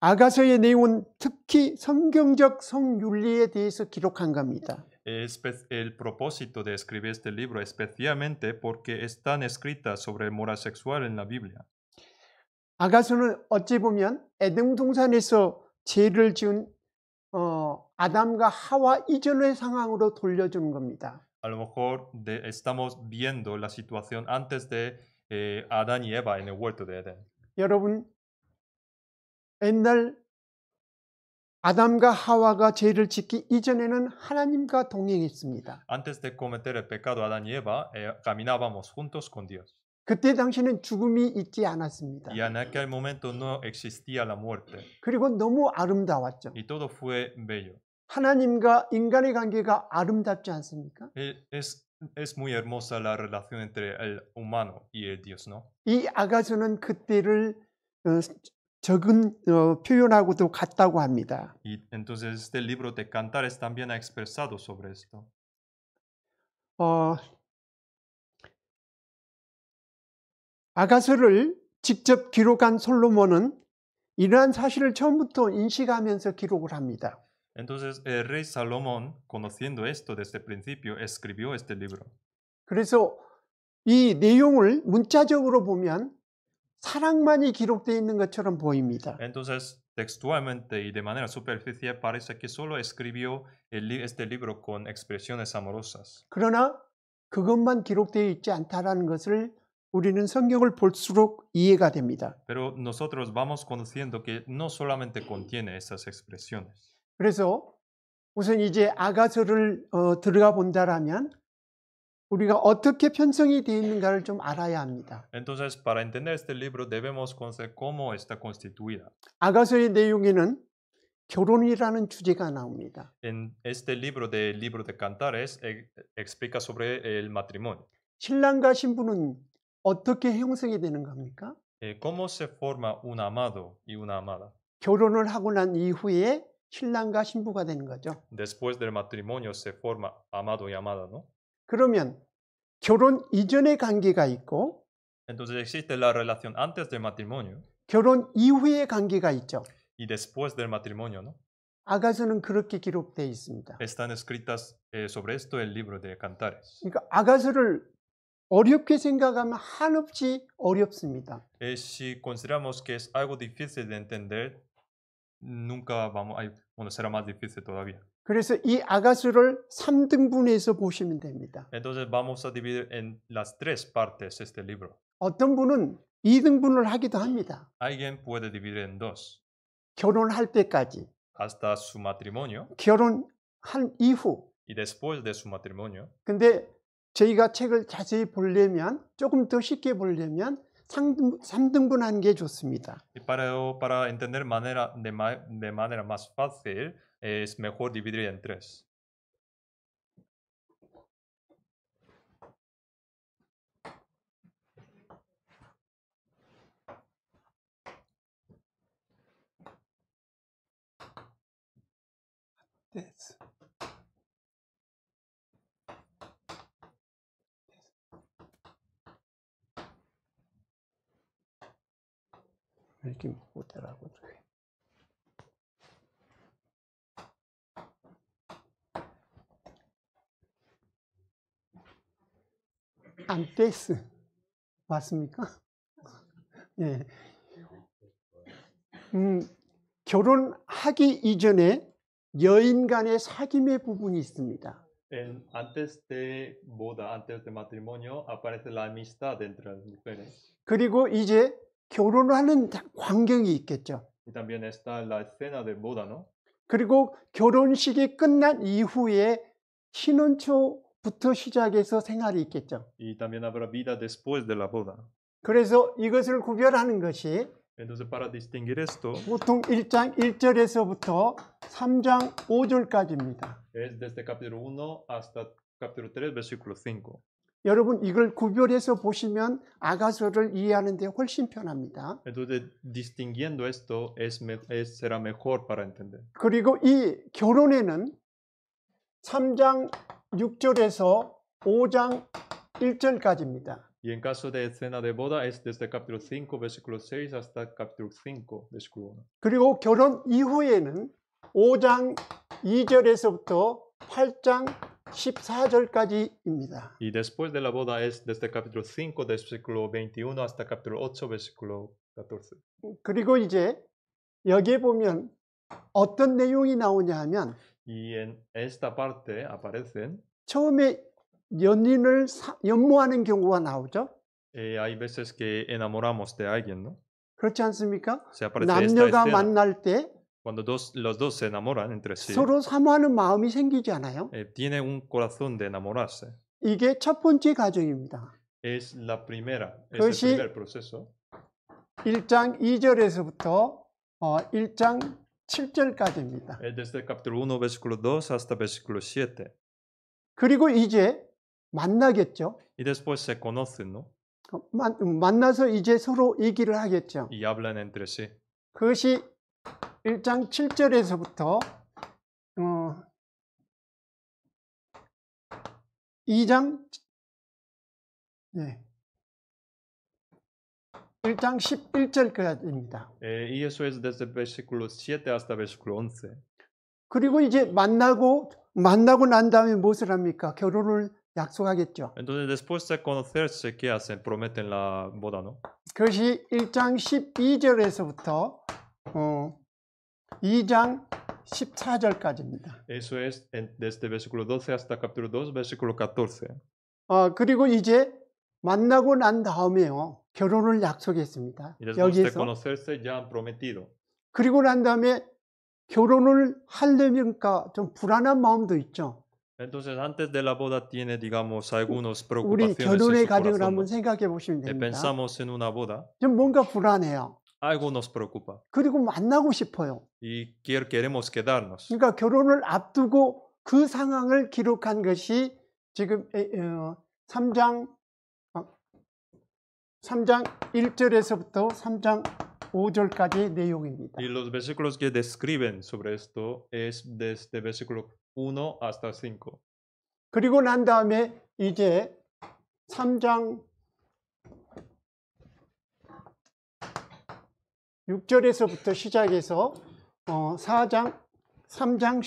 아가서의 내용은 특히 성경적 성윤리에 대해서 기록한 겁니다. El propósito de escribir este libro especialmente porque están escritas sobre moral sexual en la Biblia. 아가서는 어찌 보면 에덴 동산에서 죄를 지은 아담과 하와 이전의 상황으로 돌려주는 겁니다. A lo mejor estamos viendo la situación antes de Adán y Eva en el huerto de Edén. 여러분, 옛날 아담과 하와가 죄를 짓기 이전에는 하나님과 동행했습니다. Antes de cometer el pecado Adán y Eva, caminábamos juntos con Dios. 그때 당시는 죽음이 있지 않았습니다. Y en aquel momento no existía la muerte. 그리고 너무 아름다웠죠. Y todo fue bello. 하나님과 인간의 관계가 아름답지 않습니까? Es muy hermosa la relación entre el humano y el Dios, ¿no? 이 아가서는 그때를 적은 표현하고도 같다고 합니다. Y entonces este libro de Cantares también ha expresado sobre esto. 아가서를 직접 기록한 솔로몬은 이러한 사실을 처음부터 인식하면서 기록을 합니다. Entonces el rey Salomón, conociendo esto desde el principio, escribió este libro. 그래서 이 내용을 문자적으로 보면 사랑만이 기록되어 있는 것처럼 보입니다. Entonces, textualmente y de manera superficial parece que solo escribió este libro con expresiones amorosas. 그러나 그것만 기록되어 있지 않다라는 것을 우리는 성경을 볼수록 이해가 됩니다. Pero nosotros vamos conociendo que no solamente contiene esas expresiones. 그래서 우선 이제 아가서를 들어가 본다라면 우리가 어떻게 편성이 되어 있는가를 좀 알아야 합니다. Entonces, para entender este libro debemos conocer cómo está constituida. 아가서의 내용에는 결혼이라는 주제가 나옵니다. En este libro de Cantares explica sobre el matrimonio. 신랑과 신부는 어떻게 형성이 되는 겁니까? ¿Cómo se forma un amado y una amada? 결혼을 하고 난 이후에 신랑과 신부가 되는 거죠. Después del matrimonio se forma amado y amada, ¿no? 그러면 결혼 이전의 관계가 있고 Entonces existe la relación antes del matrimonio 결혼 이후의 관계가 있죠. y después del matrimonio, ¿no? 아가서는 그렇게 기록되어 있습니다. Están escritas sobre esto el libro de Cantares. 그러니까 아가서를 어렵게 생각하면 한없이 어렵습니다. Si consideramos que es algo difícil de entender, nunca vamos a, bueno, será más difícil todavía. 그래서 이 아가서를 3등분해서 보시면 됩니다. Entonces vamos a dividir en las tres partes este libro. 어떤 분은 2등분을 하기도 합니다. Alguien puede dividir en dos, 결혼할 때까지, hasta su matrimonio 결혼한 이후. y después de su matrimonio. 근데 저희가 책을 자세히 보려면, 조금 더 쉽게 보려면 3등분하는 게 좋습니다. Y para entender de manera más fácil, es mejor dividir en tres. 이렇게 못하라고. 안테스 맞습니까? 예. 결혼하기 이전에 여인 간의 사귐의 부분이 있습니다. Antes de boda, antes de matrimonio, aparece la amistad entre las mujeres. 그리고 이제 결혼하는 광경이 있겠죠. Y también está la escena de boda, ¿no? 그리고 결혼식이 끝난 이후에 신혼초부터 시작해서 생활이 있겠죠. Y también habrá vida después de la boda. 그래서 이것을 구별하는 것이 Entonces, para distinguir esto, 보통 1장 1절에서부터 3장 5절까지입니다. es desde capítulo 1 hasta capítulo 3, versículo 5. 여러분 이걸 구별해서 보시면 아가서를 이해하는 데 훨씬 편합니다. Entonces, distinguiendo esto será mejor para entender. 그리고 이 결혼에는 3장 6절에서 5장 1절까지입니다. Y en caso de escena de boda es desde capítulo 5, versículo 6 hasta capítulo 5, versículo 1. 그리고 결혼 이후에는 5장 2절에서부터 8장 14절까지입니다. Y después de la boda es desde capítulo 5, versículo 21 hasta capítulo 8, versículo 14. 그리고 이제 여기에 보면 어떤 내용이 나오냐 하면 Y en esta parte aparecen, 처음에 연인을 연모하는 경우가 나오죠. hay veces que enamoramos de alguien, ¿no? 그렇지 않습니까? Se aparece esta 남녀가 escena. 만날 때 Cuando los dos se enamoran entre sí, 서로 사모하는 마음이 생기지 않아요? tiene un corazón de enamorarse. 이게 첫 번째 과정입니다. Es la primera, es el 그것이 primer proceso. 1장 2절에서부터 1장 7절까지입니다. Desde el capítulo 1, versículo 2 hasta versículo 7. 그리고 이제 만나겠죠. Y después se conocen, ¿no? 만나서 이제 서로 얘기를 하겠죠. Y hablan entre sí. 그것이 1장 7절에서부터 2장 1장 11절까지입니다. Y eso es desde el versículo 7 hasta versículo 11. 그리고 이제 만나고 난 다음에 무엇을 합니까? 결혼을 약속하겠죠. Entonces después de conocerse, ¿qué hacen? Prometen la boda, ¿no? 그것이 1장 12절에서부터 2장 14절까지입니다. Eso es desde versículo 12 hasta capítulo 2, versículo 14. 그리고 이제 만나고 난 다음에요. 결혼을 약속했습니다. Y después de 여기에서. conocerse ya han prometido. 그리고 난 다음에 결혼을 하려니까 좀 불안한 마음도 있죠. Entonces antes de la boda tiene, digamos, algunas 우리 preocupaciones en 결혼의 su 과정을 corazón, 한번 ¿no? 생각해 보시면 됩니다. Pensamos en una boda, 좀 뭔가 불안해요. algo nos preocupa 그리고 만나고 싶어요. y queremos quedarnos. 그러니까 결혼을 앞두고 그 상황을 기록한 것이 지금 3장 1절에서부터 3장 5절까지의 내용입니다. Y los versículos que describen sobre esto es desde versículo 1 hasta 5. 그리고 난 다음에 이제 3장 6절에서부터 시작해서 4장 3장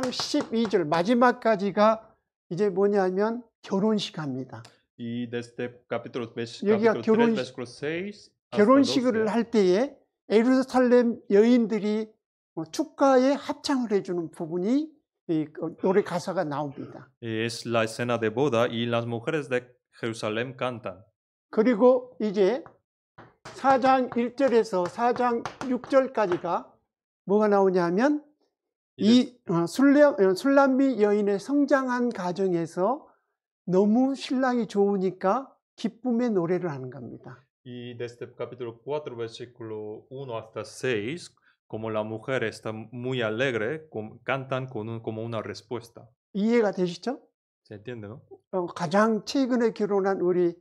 12절 마지막까지가 이제 뭐냐면 결혼식 합니다. Y desde capítulo, 여기가 capítulo 3, versículo 6 hasta 결혼식을 12, 할 때에 예루살렘 여인들이 축가에 합창을 해주는 부분이 이 노래 가사가 나옵니다. es la escena de boda y las mujeres de Jerusalén cantan. 그리고 이제 4장 1절에서 4장 6절까지가 뭐가 나오냐면 이 술람미 여인의 성장한 가정에서 너무 신랑이 좋으니까 기쁨의 노래를 하는 겁니다. Y desde el capítulo 4, versículo 1 hasta 6, como la mujer está muy alegre, cantan como una respuesta. 이해가 되시죠? ¿Se entiende, no? 가장 최근에 결혼한 우리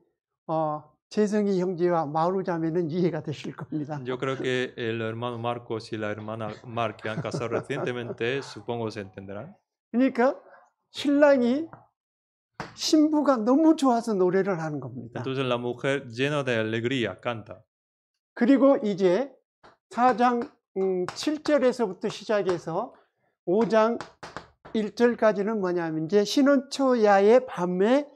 재성이 형제와 마루 자매는 이해가 되실 겁니다. Yo creo que el hermano Marcos y la hermana Mar que han casado recientemente, supongo se entenderán. 그러니까 신랑이 신부가 너무 좋아서 노래를 하는 겁니다. Entonces la mujer llena de alegría canta. 그리고 이제 4장 7절에서부터 시작해서 5장 1절까지는 뭐냐면 이제 신혼초야의 밤에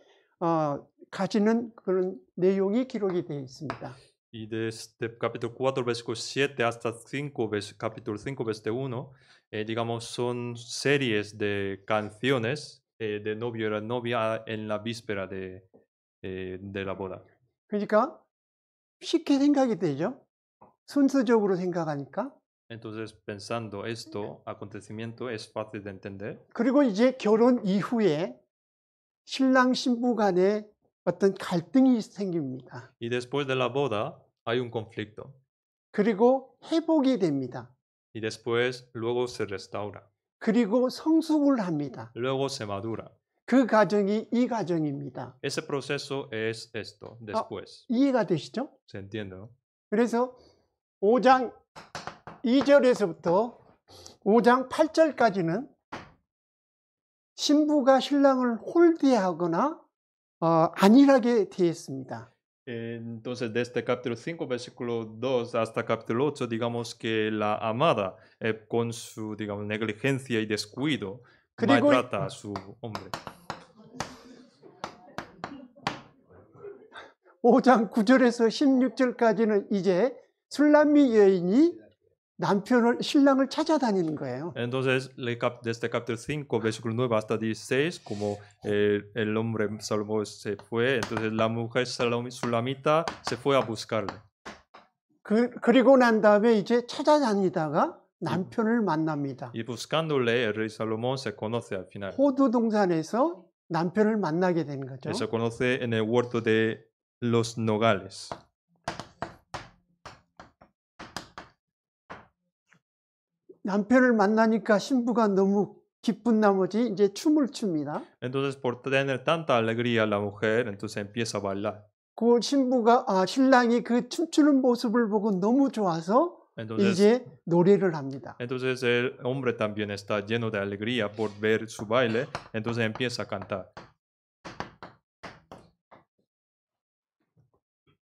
가지는 그런 내용이 기록이 되어 있습니다. Y desde capítulo 4, versículo 7 hasta 5, capítulo 5, versículo 1, digamos, son series de canciones de novio y la novia en la víspera de la boda. 그러니까 쉽게 생각이 되죠. 순서적으로 생각하니까. Entonces, pensando esto, acontecimiento es fácil de entender. 그리고 이제 결혼 이후에 신랑 신부 간에 어떤 갈등이 생깁니다. Y después de la boda hay un conflicto. 그리고 회복이 됩니다. Y después, luego se restaura. 그리고 성숙을 합니다. Luego se madura. 그 과정이 이 과정입니다. Ese proceso es esto, después. 이해가 되시죠? ¿Se entiende, no? 그래서 5장 2절에서부터 5장 8절까지는 신부가 신랑을 홀대하거나 안일하게 대했습니다. Entonces, desde capítulo 5, versículo 2 hasta capítulo 8, digamos que la amada, con su, digamos, negligencia y descuido, maltrata a su hombre. 5장 9절에서 16절까지는 이제 술람미 여인이 신랑을 찾아다니는 거예요. Entonces, desde capítulo 5, versículo 9 hasta 16, como el hombre Salomón se fue, entonces la mujer sulamita se fue a buscarle. 그리고 난 다음에 이제 찾아다니다가 남편을 만납니다. Y buscándole, el rey Salomón se conoce al final. 호두 동산에서 남편을 만나게 되는 거죠. Se conoce en el huerto de los nogales. 남편을 만나니까 신부가 너무 기쁜 나머지 이제 춤을 춥니다. Entonces, por tener tanta alegría la mujer, entonces empieza a bailar. 그 신랑이 그 춤추는 모습을 보고 너무 좋아서 Entonces, 이제 노래를 합니다. entonces el hombre también está lleno de alegría por ver su baile, entonces empieza a cantar.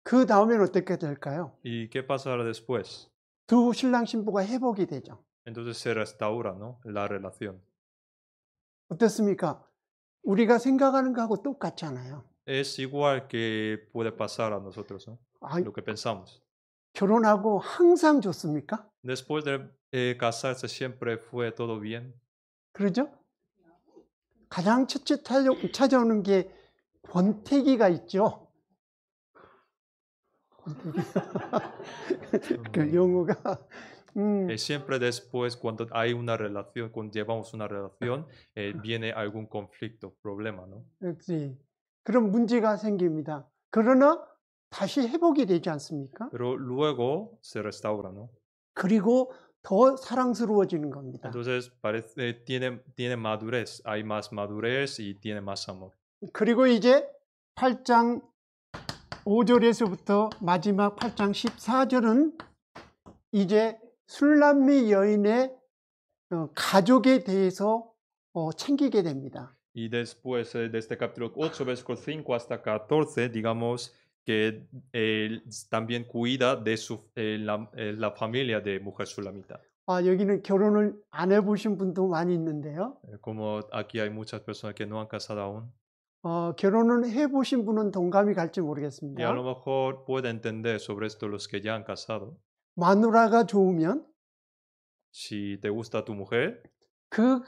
그 다음엔 어떻게 될까요? ¿Y qué pasará después? 두 신랑 신부가 회복이 되죠. Entonces se restaura, ¿no? La relación. 어떻습니까? 우리가 생각하는 거하고 똑같잖아요. Es igual que puede pasar a nosotros, ¿no? 아이, Lo que pensamos. 결혼하고 항상 좋습니까? Después de casarse siempre fue todo bien. 그러죠? 가장 첫째 찾아오는 게 권태기가 있죠. 그 용어가 Siempre después, cuando hay una relación, cuando llevamos una relación, viene algún conflicto, problema, ¿no? 역시 그런 문제가 생깁니다. 그러나 다시 회복이 되지 않습니까? Pero luego se restaura, ¿no? 그리고 더 사랑스러워지는 겁니다. Entonces parece, tiene madurez, hay más madurez y tiene más amor. 그리고 이제 8장 5절에서부터 마지막 8장 14절은 이제 술람미 여인의 가족에 대해서 챙기게 됩니다. Y después, desde capítulo 8, versículo 5 hasta 14, digamos que él también cuida de la familia de mujer sulamita. 여기는 결혼을 안 해보신 분도 많이 있는데요. Como aquí hay muchas personas que no han casado aún. 결혼을 해보신 분은 동감이 갈지 Y a 모르겠습니다. lo mejor puede entender sobre esto los que ya han casado. 마누라가 좋으면 Si te gusta tu mujer, 그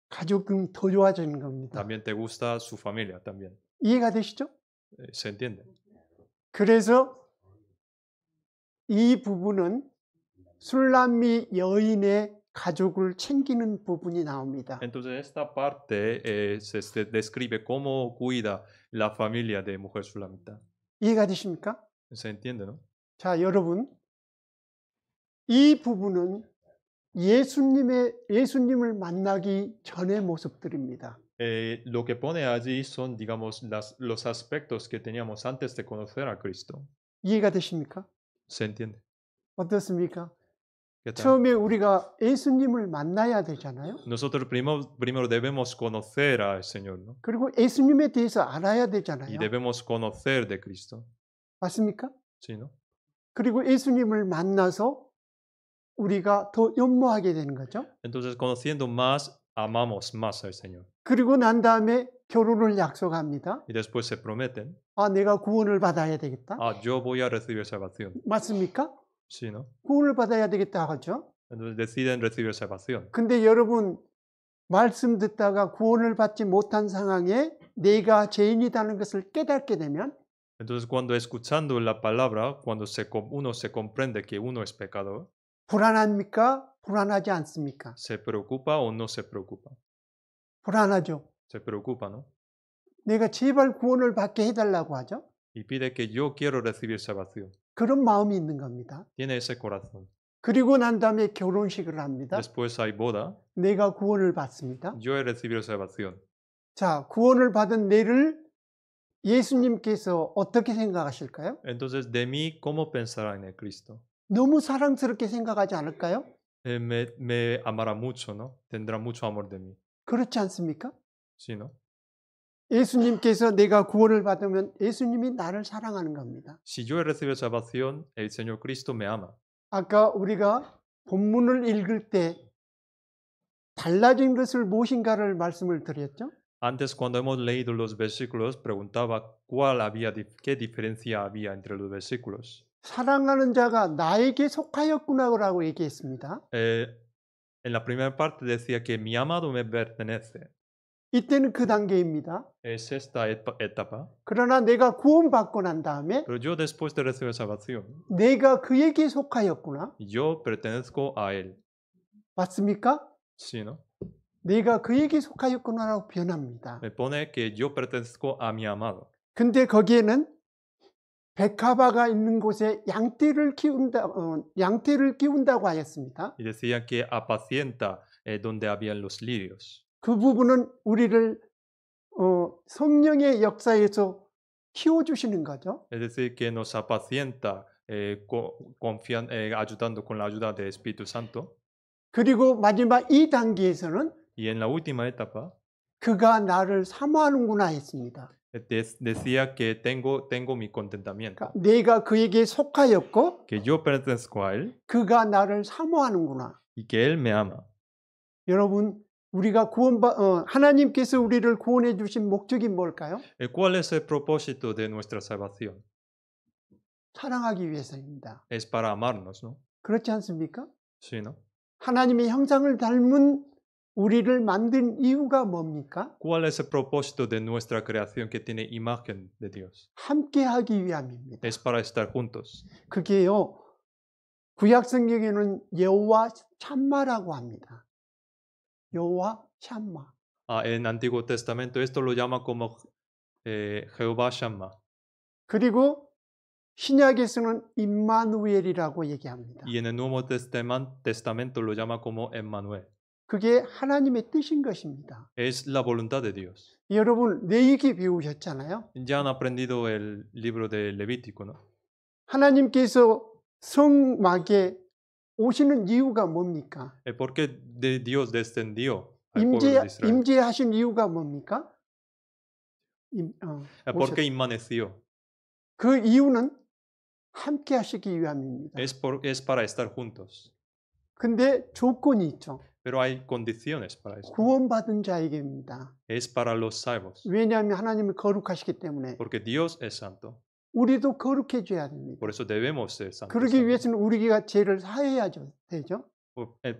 가족은 더 좋아지는 겁니다. también te gusta su familia también. 이해가 되시죠? ¿Se entiende? 그래서 이 부분은 술람미 여인의 가족을 챙기는 부분이 나옵니다. Entonces esta parte se describe cómo cuida la familia de mujer sulamita. 이해가 되십니까? ¿Se entiende, no? 자, 여러분, 이 부분은 예수님을 만나기 전의 모습들입니다. Lo que pone allí son, digamos, los aspectos que teníamos antes de conocer a Cristo. 이해가 되십니까? ¿Se entiende? 어떻습니까? ¿Qué tal? 처음에 우리가 예수님을 만나야 되잖아요. Nosotros primero debemos conocer al Señor, ¿no? 그리고 예수님에 대해서 알아야 Y 되잖아요. debemos conocer de Cristo. 맞습니까? ¿Sí, no? 그리고 예수님을 만나서 우리가 더 연모하게 되는 거죠. Entonces, conociendo más, amamos más al Señor. 그리고 난 다음에 결혼을 약속합니다. Y después se prometen, 내가 구원을 받아야 되겠다. yo voy a recibir salvación. 맞습니까? ¿Sí, no? 구원을 받아야 되겠다 하죠. Entonces deciden recibir salvación. 근데 여러분, 말씀 듣다가 구원을 받지 못한 상황에 내가 죄인이라는 것을 깨닫게 되면 Entonces, cuando escuchando la palabra, cuando uno se comprende que uno es pecador, 불안합니까? 불안하지 않습니까? ¿se preocupa o no se preocupa? 불안하죠. Se preocupa, ¿no? 내가 제발 구원을 받게 해달라고 하죠. Y pide que yo quiero recibir salvación. 그런 마음이 있는 겁니다. Tiene ese corazón. 그리고 난 다음에 결혼식을 합니다. Después hay boda. 내가 구원을 받습니다. Yo he recibido salvación. 자, 구원을 받은 내를 예수님께서 어떻게 생각하실까요? Entonces, de mí, ¿cómo pensará en el Cristo? 너무 사랑스럽게 생각하지 않을까요? Me amará mucho, ¿no? Tendrá mucho amor de mí. 그렇지 않습니까? ¿Sí, no? 예수님께서 내가 구원을 받으면 예수님이 나를 사랑하는 겁니다. Si yo he recibido salvación, el Señor Cristo me ama. 아까 우리가 본문을 읽을 때 달라진 것을 무엇인가를 말씀을 드렸죠? Antes, cuando hemos leído los versículos, preguntaba qué diferencia había entre los versículos. 사랑하는 자가 나에게 속하였구나라고 얘기했습니다. En la primera parte decía que mi amado me pertenece. 이때는 그 단계입니다. Es esta etapa. 그러나 내가 구원받고 난 다음에 Pero yo después de recibir salvación, 내가 그에게 속하였구나. yo pertenezco a Él. 맞습니까? ¿Sí, no? 내가 그에게 속하였구나라고 변합니다. Me pone que yo pertenezco a mi amado. 근데 거기에는 백합화가 있는 곳에 양떼를 키운다고 하였습니다. Y decía que apacienta donde habían los lirios. 그 부분은 우리를 성령의 역사에서 키워주시는 거죠. Es decir, que nos apacienta ayudando con la ayuda del Espíritu Santo. 그리고 마지막 이 단계에서는 Y en la última etapa 그가 나를 사모하는구나 했습니다. decía que tengo mi contentamiento. 그러니까 내가 그에게 속하였고 Que yo pertenezco a Él 그가 나를 사모하는구나. y que Él me ama. 여러분, 우리가 하나님께서 우리를 구원해 주신 목적이 뭘까요? ¿Cuál es el propósito de nuestra salvación? 사랑하기 위해서입니다. Es para amarnos, ¿no? 그렇지 않습니까? Sí, ¿no? 하나님의 형상을 닮은 우리를 만든 이유가 뭡니까? ¿Cuál es el propósito de nuestra creación que tiene imagen de Dios? 함께하기 위함입니다. Es para estar juntos. 그게요, 구약 성경에는 여호와 샴마라고 합니다. 여호와 샴마. En Antiguo Testamento esto lo llama como Jehová Shammah. 그리고 신약에서는 임마누엘이라고 얘기합니다. Y en el Nuevo Testamento lo llama como Emmanuel. 그게 하나님의 뜻인 것입니다. Es la voluntad de Dios. 여러분, 레위기 배우셨잖아요. Ya han aprendido el libro de Levítico, ¿no? 하나님께서 성막에 오시는 이유가 뭡니까? ¿Por qué Dios descendió al pueblo de Israel? 임재하신 이유가 뭡니까? ¿Por qué inmaneció? 그 이유는 함께 하시기 위함입니다. es para estar juntos. 근데 조건이 있죠. Pero hay condiciones para esto. 구원받은 자에게입니다. Es para los salvos. 왜냐하면 하나님이 거룩하시기 때문에 Porque Dios es santo. 우리도 거룩해져야 됩니다. Por eso debemos ser santos. 그러기 también. 위해서는 우리가 죄를 사해야 되죠.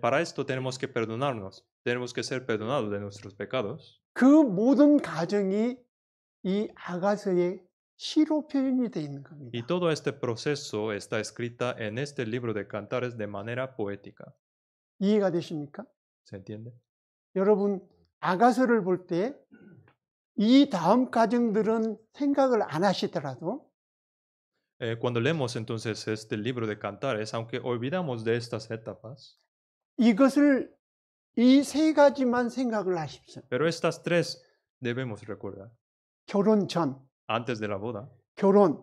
Para esto tenemos que perdonarnos. Tenemos que ser perdonados de nuestros pecados. 그 모든 과정이 이 아가서의 시로 표현이 되어 있는 겁니다. Y todo este proceso está escrita en este libro de Cantares de manera poética. 이해가 되십니까? ¿Se entiende? 여러분 아가서를 볼 때 이 다음 과정들은 생각을 안 하시더라도 Cuando leemos entonces este libro de Cantares, aunque olvidamos de estas etapas, 이것을 이 세 가지만 생각을 하십시오. pero estas tres debemos recordar. 결혼 전, Antes de la boda, 결혼,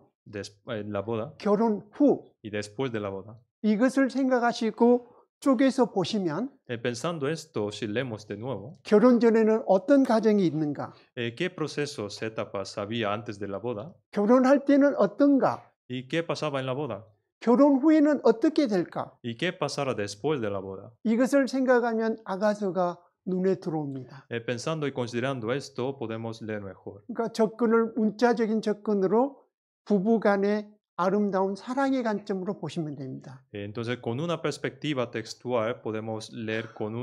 la boda 결혼 후 y después de la boda. 이것을 생각하시고 쪼개서 보시면 Pensando esto, si leemos de nuevo, 결혼 전에는 어떤 과정이 있는가? ¿qué procesos, etapas había antes de la boda? 결혼할 때는 어떤가? ¿Y qué pasaba en la boda? 결혼 후에는 어떻게 될까? ¿Y qué pasará después de la boda? 이것을 생각하면 아가서가 눈에 들어옵니다. Pensando y considerando esto, podemos leer mejor. 그러니까 접근을 문자적인 접근으로 부부 간의 아름다운 사랑의 관점으로 보시면 됩니다. Entonces, con una perspectiva textual, podemos leer con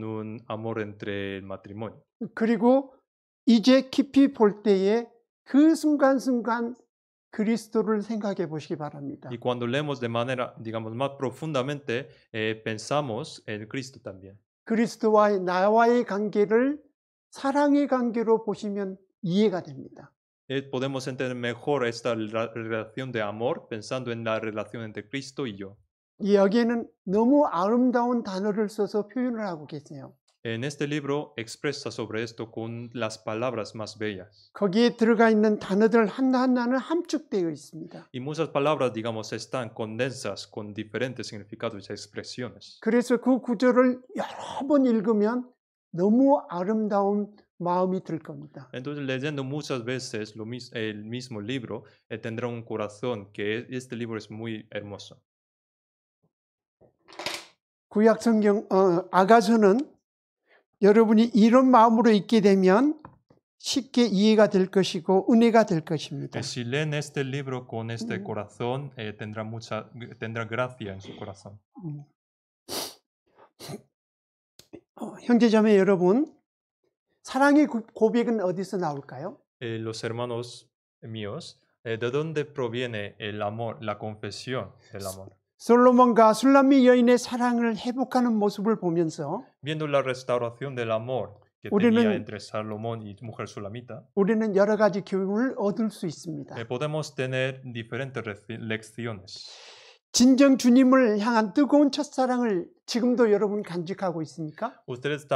un amor entre el matrimonio. 그리고 이제 깊이 볼 때에 그 순간순간 그리스도를 생각해 보시기 바랍니다. Y cuando leemos de manera, digamos, más profundamente, pensamos en Cristo también. 그리스도와의 나와의 관계를 사랑의 관계로 보시면 이해가 됩니다. Podemos entender mejor esta relación de amor pensando en la relación entre Cristo y yo. 여기에는 너무 아름다운 단어를 써서 표현을 하고 계세요. En este libro expresa sobre esto con las palabras más bellas. 거기에 들어가 있는 단어들 하나하나는 함축되어 있습니다. Y muchas palabras, digamos, están condensas con diferentes significados y expresiones. 그래서 그 구절을 여러 번 읽으면 너무 아름다운 마음이 들 겁니다. Entonces, leyendo muchas veces el mismo libro, tendrá un corazón que este libro es muy hermoso. 구약 성경 아가서는 여러분이 이런 마음으로 읽게 되면 쉽게 이해가 될 것이고 은혜가 될 것입니다. Si leen este libro con este corazón, tendrá gracia en su corazón. 형제자매 여러분, 사랑의 고백은 어디서 나올까요? Los hermanos míos, ¿de dónde proviene el amor, la confesión del amor? 솔로몬과 술람미 여인의 사랑을 회복하는 모습을 보면서 Viendo la restauración del amor que 우리는- tenía entre Salomón y mujer sulamita, 우리는 여러 가지 교훈을 얻을 수 있습니다. podemos tener diferentes lecciones. 진정 주님을 향한 뜨거운 첫사랑을 지금도 여러분 간직하고 있습니까? Ustedes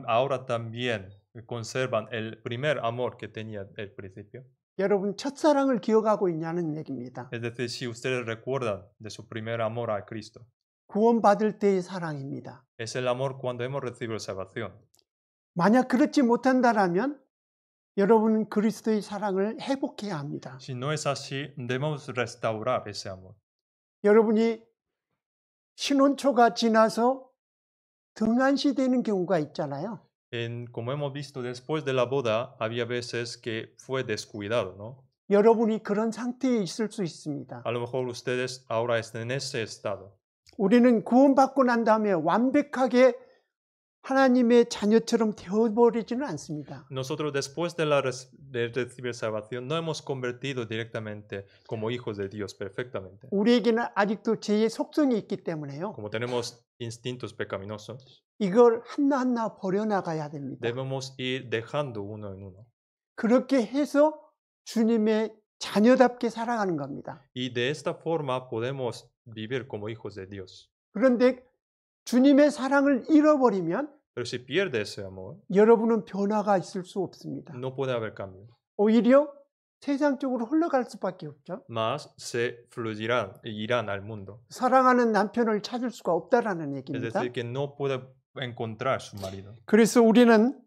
ahora también conservan el primer amor que tenía al principio. 여러분 첫사랑을 기억하고 있냐는 얘기입니다. Es decir, si ustedes recuerdan de su primer amor a Cristo, 구원받을 때의 사랑입니다. es el amor cuando hemos recibido salvación. 만약 그렇지 못한다라면 여러분은 그리스도의 사랑을 회복해야 합니다. Si no es así, debemos restaurar ese amor. 여러분이 신혼초가 지나서 등한시되는 경우가 있잖아요. Como hemos visto después de la boda, había veces que fue descuidado, ¿no? 여러분이 그런 상태에 있을 수 있습니다. A lo mejor ustedes ahora están en ese estado. 우리는 구원받고 난 다음에 완벽하게 하나님의 자녀처럼 되어버리지는 않습니다. Nosotros después de recibir salvación no hemos convertido directamente como hijos de Dios perfectamente. 우리에게는 아직도 죄의 속성이 있기 때문에요. Como tenemos instintos pecaminosos, 이걸 하나하나 버려나가야 됩니다. debemos ir dejando uno en uno. 그렇게 해서 주님의 자녀답게 살아가는 겁니다. Y de esta forma podemos vivir como hijos de Dios. 그런데 주님의 사랑을 잃어버리면 Pero si pierde ese amor, 여러분은 변화가 있을 수 없습니다. no puede haber cambio. 오히려 세상 쪽으로 흘러갈 수밖에 없죠. Más se irán al mundo. 사랑하는 남편을 찾을 수가 없다라는 Es 얘기입니다. decir, que no puede encontrar su marido. 그래서 우리는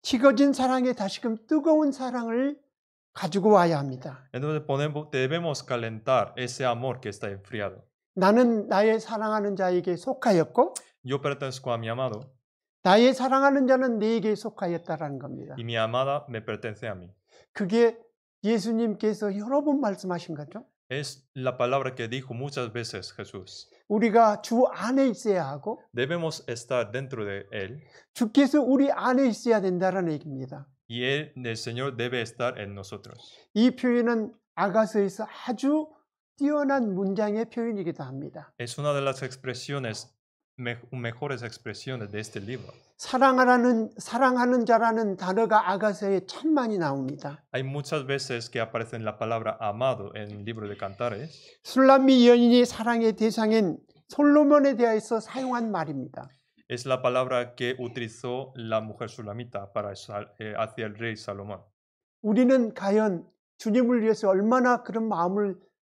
식어진 사랑에 다시금 뜨거운 사랑을 가지고 와야 합니다. Entonces debemos calentar ese amor que está enfriado. 나는 나의 사랑하는 자에게 속하였고 Yo pertenezco a mi amado 나의 사랑하는 자는 내게 속하였다라는 겁니다. y mi amada me pertenece a mí. 그게 예수님께서 여러 번 말씀하신 거죠. Es la palabra que dijo muchas veces Jesús. 우리가 주 안에 있어야 하고 Debemos estar dentro de Él 주께서 우리 안에 있어야 된다는 얘기입니다. y el Señor debe estar en nosotros. 이 표현은 아가서에서 아주 뛰어난 문장의 표현이기도 합니다. Es una de las expresiones, mejores expresiones de este libro. 사랑하는 자라는 단어가 아가서에 참 많이 나옵니다. Hay muchas veces que aparece la palabra amado en el libro de Cantares. 술람미 여인이 사랑의 대상인 솔로몬에 대해서 사용한 말입니다. Es la palabra que utilizó la mujer sulamita hacia el rey Salomón. 우리는 과연 주님을 위해서 얼마나 그런 마음을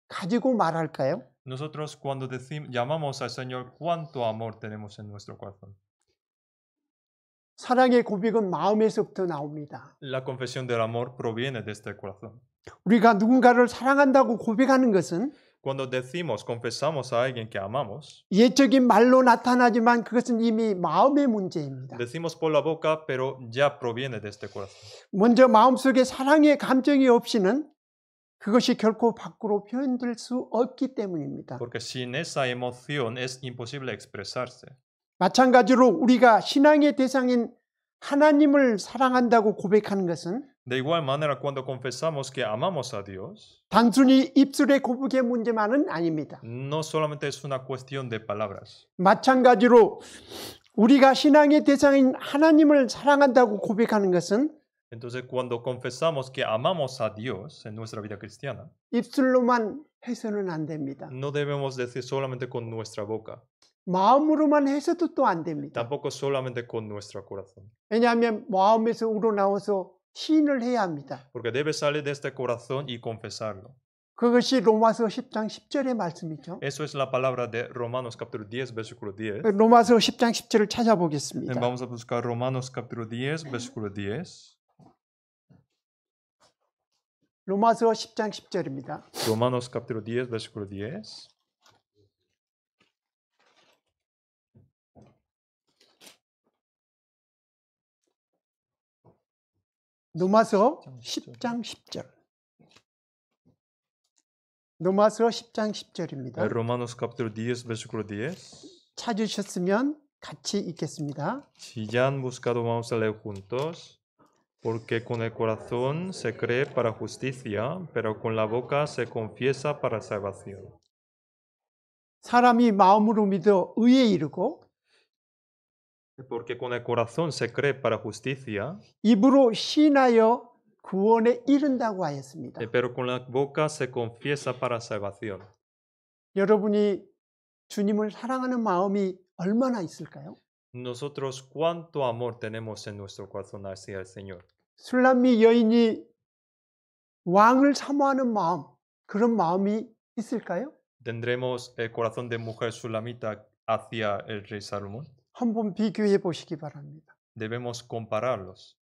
가지고 말할까요? Nosotros cuando llamamos al Señor, ¿cuánto amor tenemos en nuestro corazón? 사랑의 고백은 마음에서부터 나옵니다. La confesión del amor proviene desde el corazón. 우리가 누군가를 사랑한다고 고백하는 것은 Cuando confesamos a alguien que amamos, 예적인 말로 나타나지만 그것은 이미 마음의 문제입니다. decimos por la boca, pero ya proviene de este corazón. 먼저 마음속에 사랑의 감정이 없이는 그것이 결코 밖으로 표현될 수 없기 때문입니다. Porque sin esa emoción es imposible expresarse. 마찬가지로 우리가 신앙의 대상인 하나님을 사랑한다고 고백하는 것은 De igual manera, cuando confesamos que amamos a Dios, 단순히 입술의 고백의 문제만은 아닙니다. no solamente es una cuestión de palabras. 마찬가지로 우리가 신앙의 대상인 하나님을 사랑한다고 고백하는 것은 Entonces, cuando confesamos que amamos a Dios en nuestra vida cristiana, 입술로만 해서는 안 됩니다. no debemos decir solamente con nuestra boca, 마음으로만 해서도 또 안 됩니다. tampoco solamente con nuestro corazón. 왜냐하면 마음에서 우러나와서 시인을 해야 합니다. Porque debe salir de este corazón y confesarlo. 그것이 로마서 10장 10절의 말씀이죠. Eso es la palabra de Romanos capítulo 10, versículo 10. 로마서 10장 10절을 찾아보겠습니다. Vamos a buscar Romanos capítulo 10, versículo 10. 로마서 10장 10절입니다. Romanos capítulo 10, versículo 10. 로마서 10장 10절. 로마서 10장 10절입니다. Romanos capítulo 10, versículo 10. 찾으셨으면 같이 읽겠습니다. Si ya han buscado, vamos a leer juntos. Porque con el corazón se cree para justicia, pero con la boca se confiesa para salvación. 사람이 마음으로 믿어 의에 이르고 Porque con el corazón se cree para justicia, 입으로 시인하여 구원에 이른다고 하였습니다. pero con la boca se confiesa para salvación. 여러분이 주님을 사랑하는 마음이 얼마나 있을까요? Nosotros, ¿cuánto amor tenemos en nuestro corazón hacia el Señor? 술람미 여인이 왕을 사모하는 마음, 그런 마음이 있을까요? ¿Tendremos el corazón de mujer sulamita hacia el rey Salomón? 한번 비교해 보시기 바랍니다. Debemos compararlos.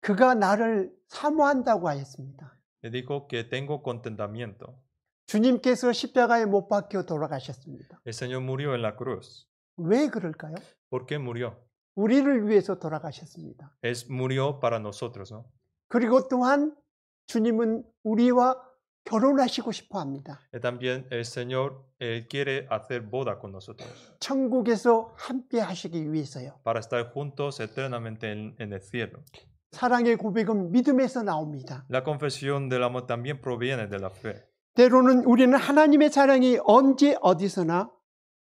그가 나를 사모한다고 하였습니다. Le digo que tengo contentamiento. 주님께서 십자가에 못 박혀 돌아가셨습니다. El Señor murió en la cruz. 왜 그럴까요? ¿Por qué murió? 우리를 위해서 돌아가셨습니다. Murió para nosotros, ¿no? 그리고 또한 주님은 우리와 결혼하시고 싶어 합니다. También el Señor quiere hacer boda con nosotros. 천국에서 함께 하시기 위해서요. Para estar juntos eternamente en el cielo. 사랑의 고백은 믿음에서 나옵니다. La confesión del amor también proviene de la fe. 때로는 우리는 하나님의 사랑이 언제 어디서나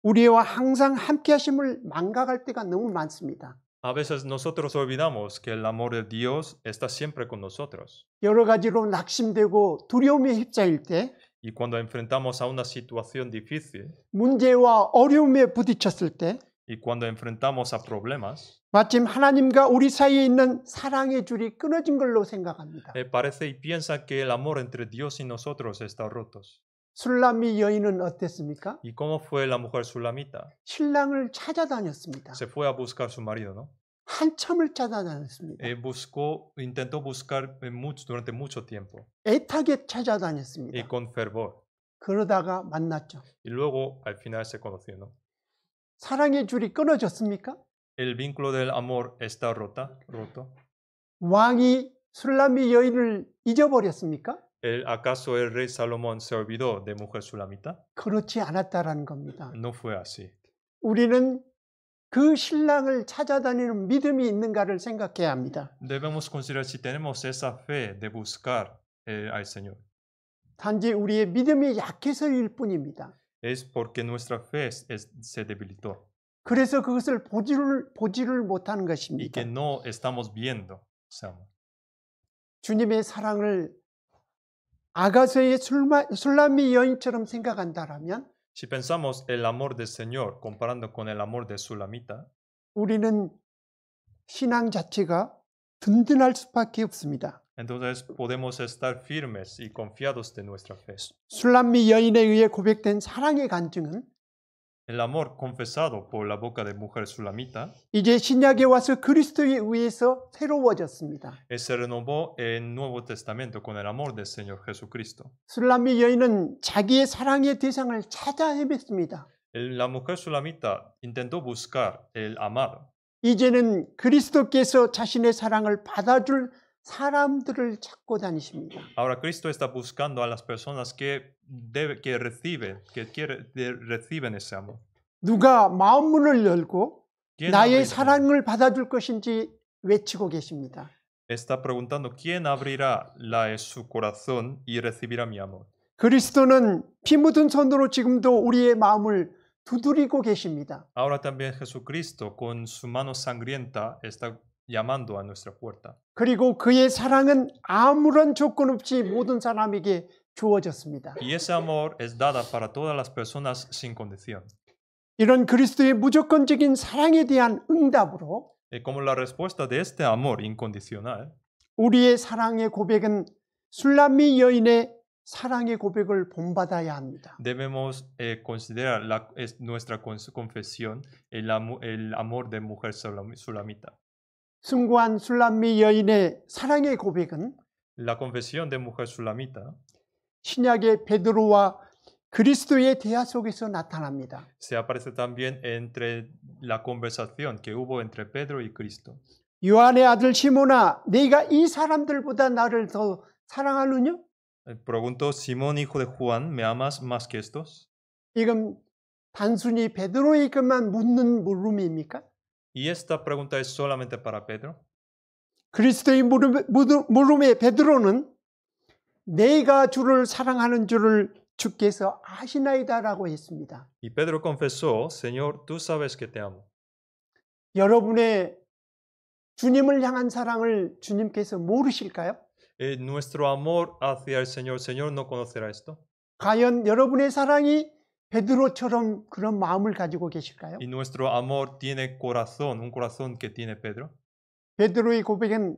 우리와 항상 함께 하심을 망각할 때가 너무 많습니다. A veces nosotros olvidamos que el amor de Dios está siempre con nosotros. 여러 가지로 낙심되고 두려움에 휩싸일 때 Y cuando enfrentamos a una situación difícil 문제와 어려움에 부딪혔을 때 y cuando enfrentamos a problemas, 마침 하나님과 우리 사이에 있는 사랑의 줄이 끊어진 걸로 생각합니다. parece y piensa que el amor entre Dios y nosotros está rotos. 술람미 여인은 어땠습니까? ¿Y cómo fue la mujer sulamita? 신랑을 찾아다녔습니다. Se fue a buscar a su marido, ¿no? 한참을 찾아다녔습니다. Intentó buscar durante mucho tiempo 애타게 y 찾아다녔습니다. con fervor. 그러다가 만났죠. Y luego al final se conoció, ¿no? 사랑의 줄이 끊어졌습니까? El vínculo del amor está roto. 왕이 술람미 여인을 잊어버렸습니까? ¿Acaso el rey Salomón se olvidó de mujer sulamita? 그렇지 않았다라는 겁니다. No fue así. 우리는 그 신랑을 찾아다니는 믿음이 있는가를 생각해야 합니다. Debemos considerar si tenemos esa fe de buscar al Señor. 단지 우리의 믿음이 약해서일 뿐입니다. Es porque nuestra fe se debilitó 그래서 그것을 보지를 못하는 y 것입니다. que no estamos viendo ese amor. 주님의 사랑을 아가서의 술람미 여인처럼 생각한다라면 Si pensamos el amor del Señor comparando con el amor de Sulamita, 우리는 신앙 자체가 든든할 수밖에 없습니다. entonces podemos estar firmes y confiados de nuestra fe. 술람미 여인에 의해 고백된 사랑의 간증은 El amor confesado por la boca de mujer Sulamita 이제 신약에 와서 그리스도에 의해서 새로워졌습니다. se renovó en Nuevo Testamento con el amor del Señor Jesucristo. 술람미 여인은 자기의 사랑의 대상을 찾아 헤맸습니다. La mujer Sulamita intentó buscar el amado. 이제는 그리스도께서 자신의 사랑을 받아줄 사람들을 찾고 다니십니다. Ahora Cristo está buscando a las personas que reciben ese amor. 누가 마음문을 열고 ¿Quién 나의 abrirá? 사랑을 받아줄 것인지 외치고 계십니다. Está preguntando quién abrirá su corazón y recibirá mi amor. 그리스도는 피 묻은 손으로 지금도 우리의 마음을 두드리고 계십니다. Ahora también Jesucristo con su mano sangrienta está llamando a nuestra puerta. 그리고 그의 사랑은 아무런 조건 없이 모든 사람에게 주어졌습니다. Y ese amor es dada para todas las personas sin condición. 이런 그리스도의 무조건적인 사랑에 대한 응답으로 Como la respuesta de este amor incondicional, 우리의 사랑의 고백은 술람미 여인의 사랑의 고백을 본받아야 합니다. debemos considerar nuestra confesión el amor de mujer sulamita. 숭고한 술람미 여인의 사랑의 고백은 La confesión de mujer sulamita 신약의 베드로와 그리스도의 대화 속에서 나타납니다. se aparece también entre la conversación que hubo entre Pedro y Cristo. 요한의 아들 시몬아, 네가 이 사람들보다 나를 더 사랑하느냐? Preguntó Simón, hijo de Juan, ¿me amas más que estos? 이건 단순히 베드로에게만 묻는 물음입니까? ¿Y esta pregunta es solamente para Pedro? 그리스도의 물음에 베드로는 내가 주를 사랑하는 줄을 주께서 아시나이다라고 했습니다. Y Pedro confesó, Señor, tú sabes que te amo. 여러분의 주님을 향한 사랑을 주님께서 모르실까요? Nuestro amor hacia el Señor, ¿no conocerá esto? 과연 여러분의 사랑이 베드로처럼 그런 마음을 가지고 계실까요? ¿Y nuestro amor tiene corazón, un corazón que tiene Pedro? 베드로의 고백은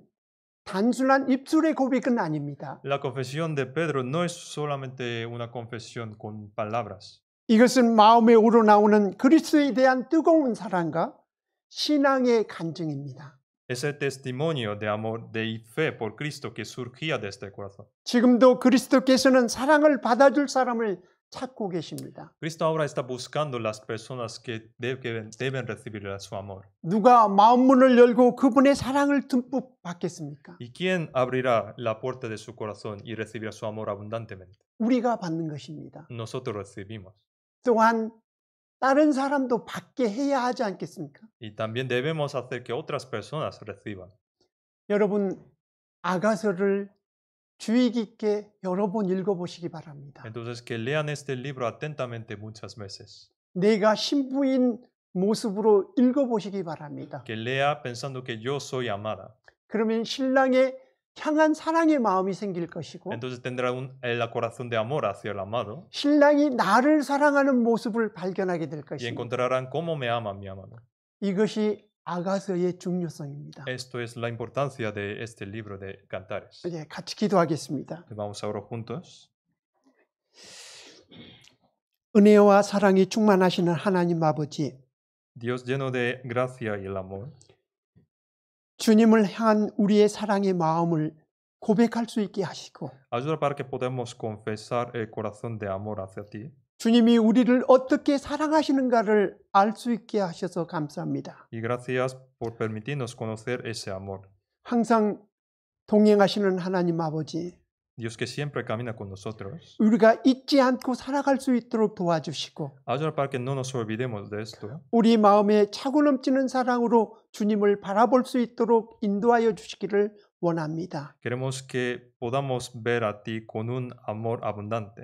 단순한 입술의 고백은 아닙니다. La confesión de Pedro no es solamente una confesión con palabras. 이것은 마음에 우러나오는 그리스도에 대한 뜨거운 사랑과 신앙의 간증입니다. Es el testimonio de amor, de fe por Cristo que surgía de este corazón. 지금도 그리스도께서는 사랑을 받아줄 사람을 찾고 계십니다. Cristo ahora está buscando las personas que deben recibir su amor. 누가 마음문을 열고 그분의 사랑을 듬뿍 받겠습니까? ¿Y quién abrirá la puerta de su corazón y recibirá su amor abundantemente? 우리가 받는 것입니다. Nosotros recibimos. 또한 다른 사람도 받게 해야 하지 않겠습니까? Y también debemos hacer que otras personas reciban. 여러분, 아가서를 주의 깊게 여러 번 읽어보시기 바랍니다. Entonces que lean este libro atentamente muchas veces. 내가 신부인 모습으로 읽어보시기 바랍니다. Que lea pensando que yo soy amada. 그러면 신랑의 향한 사랑의 마음이 생길 것이고 Entonces tendrá el corazón de amor hacia el amado 신랑이 나를 사랑하는 모습을 발견하게 될 y 것입니다. encontrarán cómo me ama mi amado. 이것이 아가서의 중요성입니다. Esto es la importancia de este libro de Cantares. 이제 같이 기도하겠습니다. Vamos a orar juntos. 은혜와 사랑이 충만하시는 하나님 아버지, Dios lleno de gracia y el amor, 주님을 향한 우리의 사랑의 마음을 고백할 수 있게 하시고 Ayuda para que podamos confesar el corazón de amor hacia ti. 주님이 우리를 어떻게 사랑하시는가를 알 수 있게 하셔서 감사합니다. Y gracias por permitirnos conocer ese amor. 항상 동행하시는 하나님 아버지, Dios que siempre camina con nosotros. 우리가 잊지 않고 살아갈 수 있도록 도와주시고 Ayuda para que no nos olvidemos de esto. 우리 마음에 차고 넘치는 사랑으로 주님을 바라볼 수 있도록 인도하여 주시기를 원합니다. Queremos que podamos ver a ti con un amor abundante.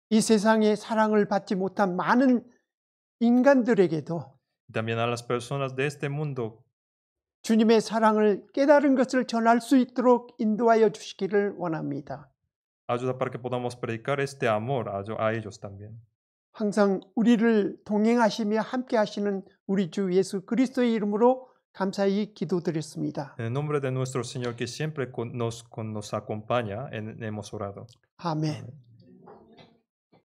이 세상에 사랑을 받지 못한 많은 인간들에게도 Y también a las personas de este mundo, 주님의 사랑을 깨달은 것을 전할 수 있도록 인도하여 주시기를 원합니다. ayuda para que podamos predicar este amor a ellos también. 항상 우리를 동행하시며 함께 하시는 우리 주 예수 그리스도의 이름으로 감사히 기도드렸습니다. En el nombre de nuestro Señor que siempre nos acompaña, hemos orado. 아멘.